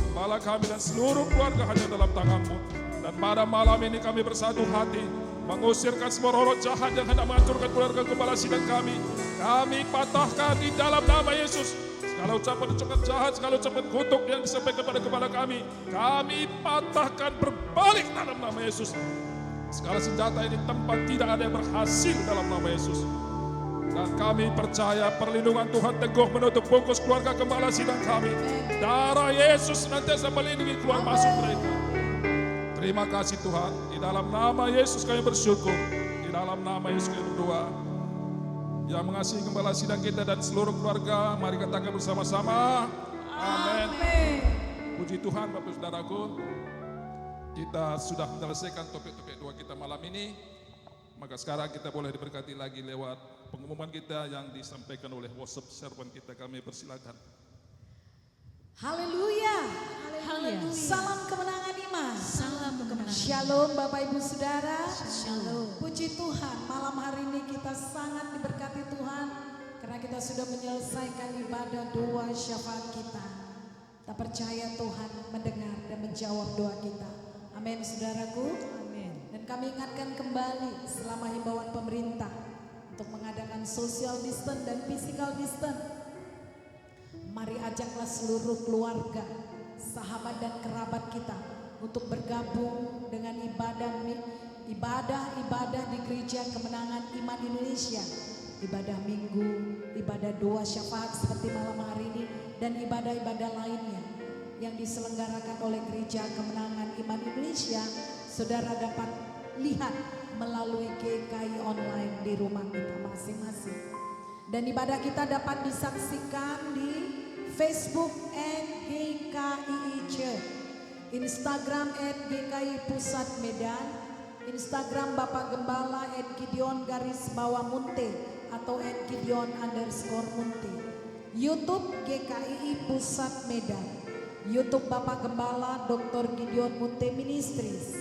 Gembala kami dan seluruh keluarga hanya dalam tangan-Mu. Dan pada malam ini kami bersatu hati mengusirkan semua roh jahat yang hendak menghancurkan keluarga gembala sidang kami. Kami patahkan di dalam nama Yesus. Segala ucapan jahat, segala ucapan kutuk yang disampaikan kepada gembala kami patahkan berbalik dalam nama Yesus. Segala senjata ini tempat tidak ada yang berhasil dalam nama Yesus. Dan kami percaya perlindungan Tuhan teguh menutup bungkus keluarga gembala sidang kami. Darah Yesus senantiasa melindungi keluar masuk mereka. Terima kasih Tuhan, di dalam nama Yesus kami bersyukur. Di dalam nama Yesus kami berdoa. Yang mengasihi gembala sidang kita dan seluruh keluarga, mari katakan bersama-sama. Amin. Puji Tuhan Bapak Saudaraku, kita sudah menyelesaikan topik-topik doa kita malam ini. Maka sekarang kita boleh diberkati lagi lewat pengumuman kita yang disampaikan oleh WhatsApp servant kita. Kami persilakan. Haleluya. Haleluya. Salam kemenangan iman. Salam kemenangan. Shalom Bapak Ibu Saudara. Shalom. Puji Tuhan, malam hari ini kita sangat diberkati Tuhan karena kita sudah menyelesaikan ibadah doa syafaat kita. Kita percaya Tuhan mendengar dan menjawab doa kita. Amin saudaraku. Amin. Dan kami ingatkan kembali selama himbauan pemerintah untuk mengadakan social distance dan physical distance. Mari ajaklah seluruh keluarga, sahabat dan kerabat kita untuk bergabung dengan ibadah di Gereja Kemenangan Iman Indonesia. Ibadah minggu, ibadah doa syafaat seperti malam hari ini, dan ibadah-ibadah lainnya yang diselenggarakan oleh Gereja Kemenangan Iman Indonesia. Saudara dapat lihat melalui GKI online di rumah kita masing-masing. Dan ibadah kita dapat disaksikan di Facebook @GKII Church, Instagram @GKI Pusat Medan, Instagram Bapak Gembala @Gideon_Munte atau @Gideon_Munte, YouTube GKII Pusat Medan, YouTube Bapak Gembala Dr. Gideon Munte Ministries,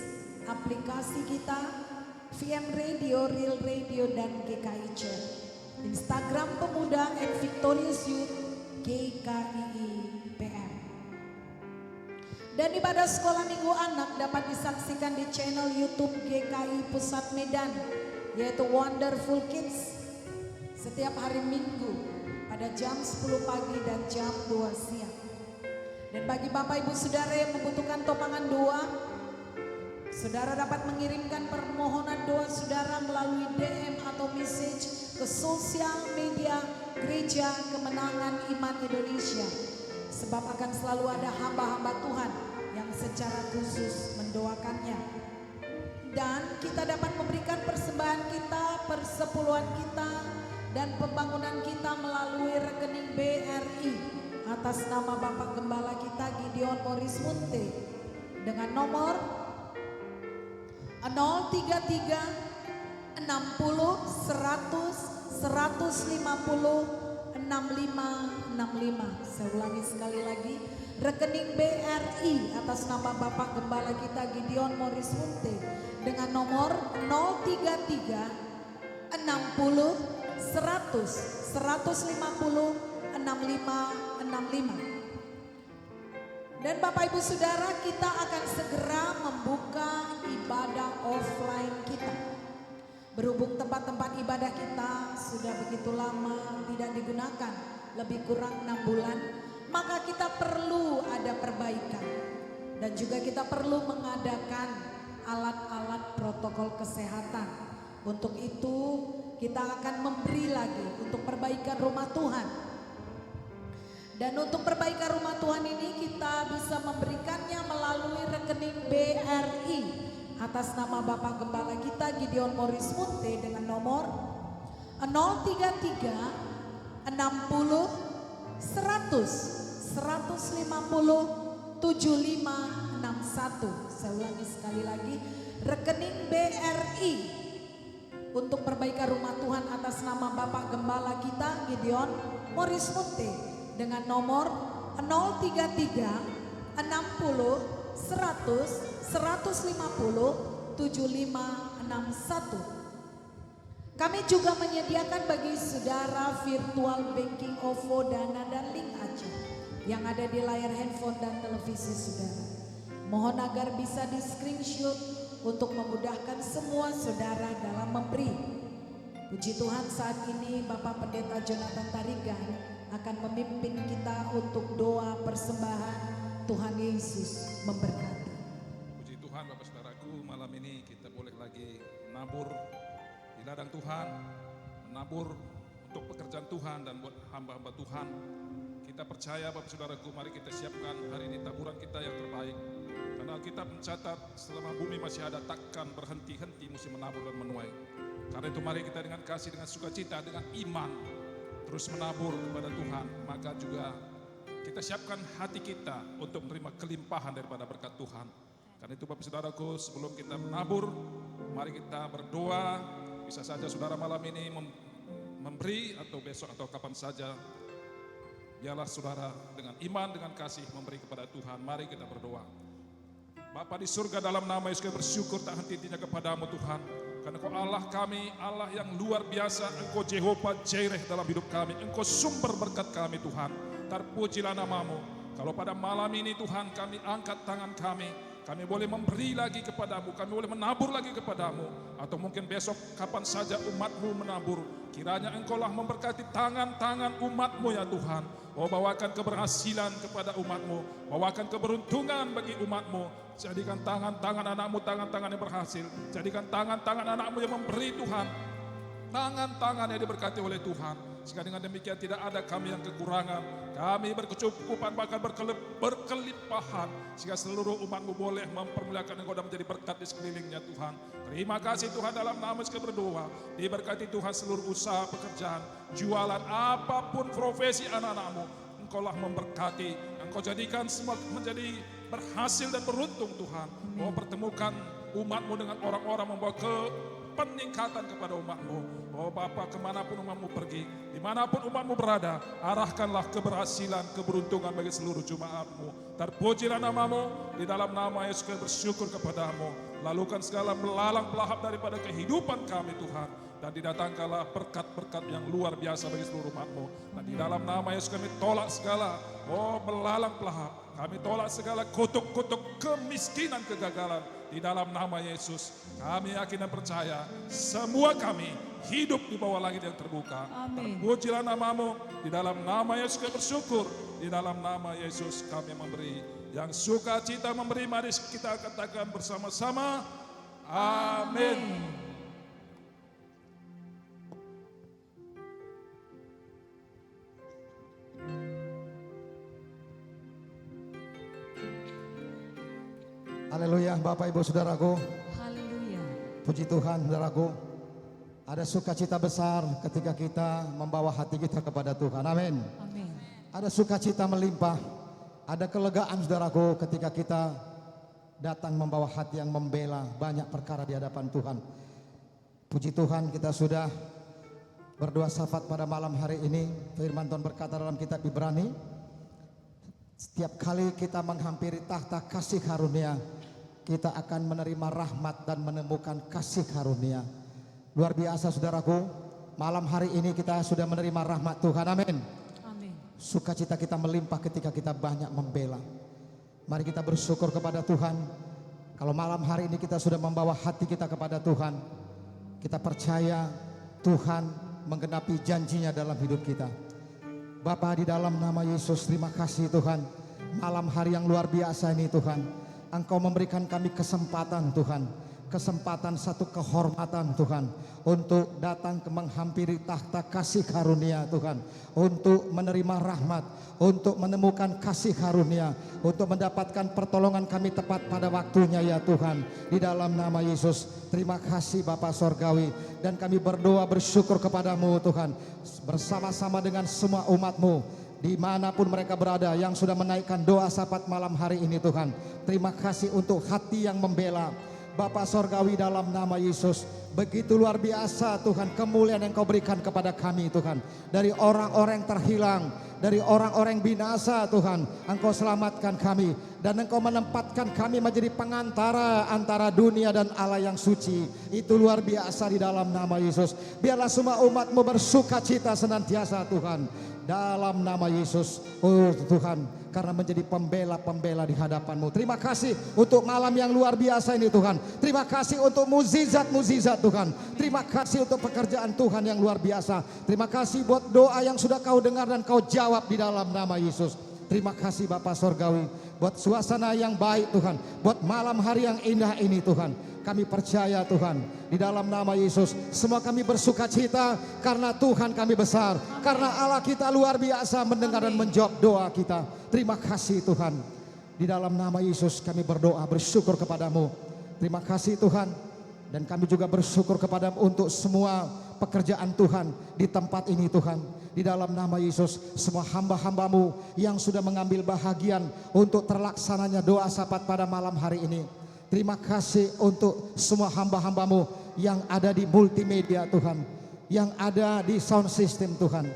aplikasi kita VM Radio, Real Radio dan GKI Church, Instagram Pemuda @Victorious Youth GKII PM. Dan ibadah sekolah minggu anak dapat disaksikan di channel YouTube GKI Pusat Medan, yaitu Wonderful Kids, setiap hari Minggu pada jam 10 pagi dan jam 2 siang. Dan bagi Bapak Ibu Saudara yang membutuhkan topangan doa, saudara dapat mengirimkan permohonan doa saudara melalui DM atau message ke sosial media Gereja Kemenangan Iman Indonesia. Sebab akan selalu ada hamba-hamba Tuhan yang secara khusus mendoakannya. Dan kita dapat memberikan persembahan kita, persepuluhan kita, dan pembangunan kita melalui rekening BRI atas nama Bapak Gembala kita Gideon Morris Munte dengan nomor 033 60 100 150 6565. Saya ulangi sekali lagi, rekening BRI atas nama Bapak Gembala kita Gideon Morris Munte dengan nomor 033 60 100 150 6565. Dan Bapak Ibu Saudara, kita akan segera membuka ibadah offline kita. Berhubung tempat-tempat ibadah kita sudah begitu lama tidak digunakan, lebih kurang 6 bulan, maka kita perlu ada perbaikan. Dan juga kita perlu mengadakan alat-alat protokol kesehatan. Untuk itu kita akan memberi lagi untuk perbaikan rumah Tuhan. Dan untuk perbaikan rumah Tuhan ini kita bisa memberikannya melalui rekening BRI atas nama Bapak Gembala kita Gideon Morris Munte dengan nomor 033 60 100 150 7561. Saya ulangi sekali lagi, rekening BRI untuk perbaikan rumah Tuhan atas nama Bapak Gembala kita Gideon Morris Munte dengan nomor 033 60 100 150 7561. Kami juga menyediakan bagi saudara virtual banking OVO, Dana, dan link aja yang ada di layar handphone dan televisi saudara. Mohon agar bisa di screenshot untuk memudahkan semua saudara dalam memberi. Puji Tuhan, saat ini Bapak Pendeta Jonathan Tarigan akan memimpin kita untuk doa persembahan. Tuhan Yesus memberkati. Puji Tuhan Bapak Saudaraku, malam ini kita boleh lagi menabur di ladang Tuhan, menabur untuk pekerjaan Tuhan dan buat hamba-hamba Tuhan. Kita percaya Bapak Saudaraku, mari kita siapkan hari ini taburan kita yang terbaik. Karena Alkitab mencatat selama bumi masih ada takkan berhenti-henti musim menabur dan menuai. Karena itu mari kita dengan kasih, dengan sukacita, dengan iman terus menabur kepada Tuhan. Maka juga kita siapkan hati kita untuk menerima kelimpahan daripada berkat Tuhan. Karena itu Bapak Saudaraku, sebelum kita menabur, mari kita berdoa. Bisa saja saudara malam ini memberi atau besok atau kapan saja. Biarlah saudara dengan iman, dengan kasih memberi kepada Tuhan. Mari kita berdoa. Bapa di surga, dalam nama Yesus kami bersyukur tak henti-hentinya kepadamu Tuhan. Karena Engkau Allah kami, Allah yang luar biasa. Engkau Jehovah Jireh dalam hidup kami. Engkau sumber berkat kami Tuhan. Terpujilah namamu. Kalau pada malam ini Tuhan kami angkat tangan kami boleh memberi lagi kepadamu, kami boleh menabur lagi kepadamu. Atau mungkin besok kapan saja umatmu menabur. Kiranya Engkaulah memberkati tangan-tangan umatmu ya Tuhan. Bawakan keberhasilan kepada umatmu, bawakan keberuntungan bagi umatmu. Jadikan tangan-tangan anakmu tangan-tangan yang berhasil. Jadikan tangan-tangan anakmu yang memberi Tuhan. Tangan-tangan yang diberkati oleh Tuhan. Sehingga dengan demikian tidak ada kami yang kekurangan. Kami berkecukupan bahkan berkelimpahan. Sehingga seluruh umatmu boleh mempermuliakan Engkau dan menjadi berkat di sekelilingnya Tuhan. Terima kasih Tuhan, dalam nama Yesus berdoa. Diberkati Tuhan seluruh usaha pekerjaan, jualan, apapun profesi anak-anakmu. Engkaulah memberkati. Engkau jadikan semua menjadi berhasil dan beruntung Tuhan. Mau pertemukan umatmu dengan orang-orang membawa peningkatan kepada umatmu. Oh Bapa, kemanapun umatmu pergi, dimanapun umatmu berada, arahkanlah keberhasilan, keberuntungan bagi seluruh jemaatmu. Terpujilah namamu, di dalam nama Yesus kami bersyukur kepadamu. Lalukan segala belalang pelahap daripada kehidupan kami Tuhan. Dan didatangkanlah berkat-berkat yang luar biasa bagi seluruh umatmu. Dan di dalam nama Yesus kami tolak segala belalang pelahap. Kami tolak segala kutuk-kutuk kemiskinan, kegagalan. Di dalam nama Yesus kami yakin dan percaya semua kami hidup di bawah langit yang terbuka. Amin. Terpujilah namamu, di dalam nama Yesus kami bersyukur. Di dalam nama Yesus kami memberi. Yang sukacita memberi, mari kita katakan bersama-sama. Amin. Haleluya, Bapak Ibu Saudaraku. Haleluya. Puji Tuhan, saudaraku. Ada sukacita besar ketika kita membawa hati kita kepada Tuhan. Amin. Amin. Ada sukacita melimpah. Ada kelegaan, saudaraku, ketika kita datang membawa hati yang membela banyak perkara di hadapan Tuhan. Puji Tuhan, kita sudah berdoa syafaat pada malam hari ini. Firman Tuhan berkata dalam kitab Ibrani, setiap kali kita menghampiri tahta kasih karunia, kita akan menerima rahmat dan menemukan kasih karunia. Luar biasa, saudaraku. Malam hari ini kita sudah menerima rahmat Tuhan. Amin. Amin. Sukacita kita melimpah ketika kita banyak membela. Mari kita bersyukur kepada Tuhan. Kalau malam hari ini kita sudah membawa hati kita kepada Tuhan, kita percaya Tuhan menggenapi janjinya dalam hidup kita. Bapa, di dalam nama Yesus, terima kasih Tuhan. Malam hari yang luar biasa ini Tuhan, Engkau memberikan kami kesempatan Tuhan, kesempatan satu kehormatan Tuhan, untuk datang ke menghampiri tahta kasih karunia Tuhan, untuk menerima rahmat, untuk menemukan kasih karunia, untuk mendapatkan pertolongan kami tepat pada waktunya ya Tuhan. Di dalam nama Yesus, terima kasih Bapa Sorgawi, dan kami berdoa bersyukur kepadamu Tuhan, bersama-sama dengan semua umatmu dimanapun mereka berada yang sudah menaikkan doa syafaat malam hari ini Tuhan. Terima kasih untuk hati yang membela, Bapa Sorgawi dalam nama Yesus. Begitu luar biasa Tuhan kemuliaan yang Kau berikan kepada kami Tuhan. Dari orang-orang yang terhilang, dari orang-orang yang binasa Tuhan, Engkau selamatkan kami. Dan Engkau menempatkan kami menjadi pengantara antara dunia dan Allah yang suci. Itu luar biasa di dalam nama Yesus. Biarlah semua umat-Mu bersuka cita senantiasa Tuhan. Dalam nama Yesus, oh Tuhan, karena menjadi pembela-pembela di hadapan-Mu. Terima kasih untuk malam yang luar biasa ini Tuhan. Terima kasih untuk mukjizat-mukjizat Tuhan. Terima kasih untuk pekerjaan Tuhan yang luar biasa. Terima kasih buat doa yang sudah Kau dengar dan Kau jawab di dalam nama Yesus. Terima kasih Bapa Sorgawi buat suasana yang baik Tuhan. Buat malam hari yang indah ini Tuhan. Kami percaya Tuhan, di dalam nama Yesus semua kami bersuka cita karena Tuhan kami besar. Karena Allah kita luar biasa mendengar dan menjawab doa kita. Terima kasih Tuhan. Di dalam nama Yesus kami berdoa bersyukur kepadamu. Terima kasih Tuhan. Dan kami juga bersyukur kepadamu untuk semua pekerjaan Tuhan di tempat ini Tuhan. Di dalam nama Yesus semua hamba-hambamu yang sudah mengambil bahagian untuk terlaksananya doa syafaat pada malam hari ini. Terima kasih untuk semua hamba-hambamu yang ada di multimedia Tuhan. Yang ada di sound system Tuhan.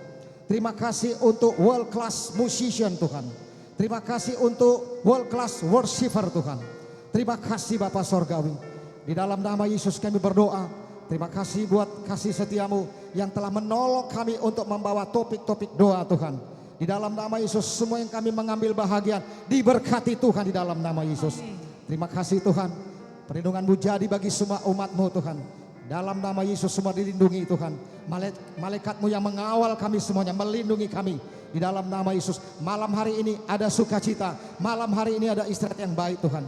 Terima kasih untuk world class musician Tuhan. Terima kasih untuk world class worshiper Tuhan. Terima kasih Bapa Sorgawi. Di dalam nama Yesus kami berdoa. Terima kasih buat kasih setiamu yang telah menolong kami untuk membawa topik-topik doa Tuhan. Di dalam nama Yesus semua yang kami mengambil bahagian diberkati Tuhan di dalam nama Yesus. Terima kasih Tuhan. Perlindungan-Mu jadi bagi semua umat-Mu Tuhan. Dalam nama Yesus semua dilindungi Tuhan. Malaikat-Mu yang mengawal kami semuanya melindungi kami. Di dalam nama Yesus malam hari ini ada sukacita. Malam hari ini ada istirahat yang baik Tuhan.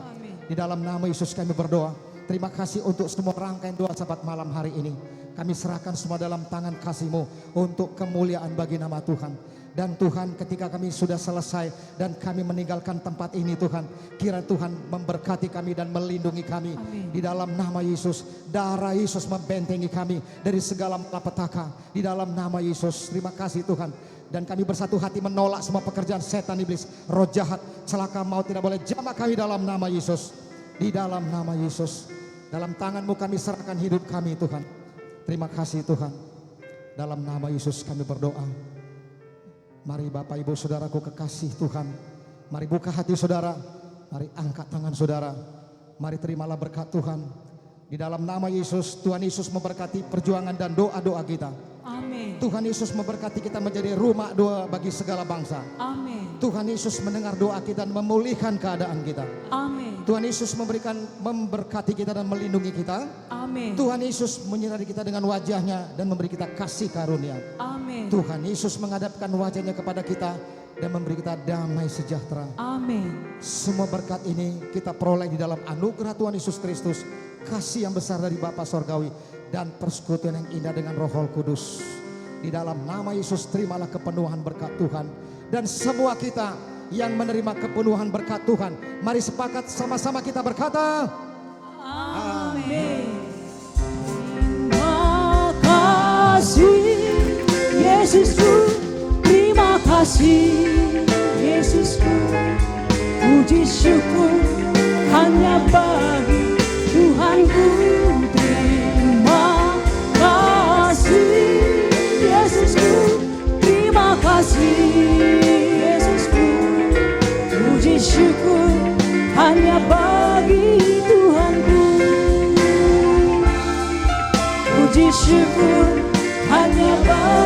Di dalam nama Yesus kami berdoa. Terima kasih untuk semua rangkaian doa syafaat malam hari ini. Kami serahkan semua dalam tangan kasih-Mu untuk kemuliaan bagi nama Tuhan. Dan Tuhan ketika kami sudah selesai dan kami meninggalkan tempat ini Tuhan. Kiranya Tuhan memberkati kami dan melindungi kami. Amin. Di dalam nama Yesus. Darah Yesus membentengi kami dari segala malapetaka. Di dalam nama Yesus. Terima kasih Tuhan. Dan kami bersatu hati menolak semua pekerjaan setan iblis. Roh jahat, celaka maut tidak boleh jamah kami dalam nama Yesus. Di dalam nama Yesus. Dalam tangan-Mu kami serahkan hidup kami Tuhan. Terima kasih Tuhan. Dalam nama Yesus kami berdoa. Mari Bapak Ibu Saudaraku kekasih Tuhan. Mari buka hati saudara. Mari angkat tangan saudara. Mari terimalah berkat Tuhan. Di dalam nama Yesus, Tuhan Yesus memberkati perjuangan dan doa-doa kita. Amin. Tuhan Yesus memberkati kita menjadi rumah doa bagi segala bangsa. Amin. Tuhan Yesus mendengar doa kita dan memulihkan keadaan kita. Amin. Tuhan Yesus memberkati kita dan melindungi kita. Amin. Tuhan Yesus menyinari kita dengan wajahnya dan memberi kita kasih karunia. Amin. Tuhan Yesus menghadapkan wajahnya kepada kita dan memberi kita damai sejahtera. Amin. Semua berkat ini kita peroleh di dalam anugerah Tuhan Yesus Kristus, kasih yang besar dari Bapa Sorgawi, dan persekutuan yang indah dengan Roh Kudus. Di dalam nama Yesus terimalah kepenuhan berkat Tuhan. Dan semua kita yang menerima kepenuhan berkat Tuhan, mari sepakat sama-sama kita berkata, Amin. Terima kasih Yesusku, terima kasih Yesusku. Puji syukur hanya bagi Tuhanku. Terima kasih Yesusku, terima kasih Yesusku. Puji syukur hanya bagi Tuhanku. Puji syukur hanya bagi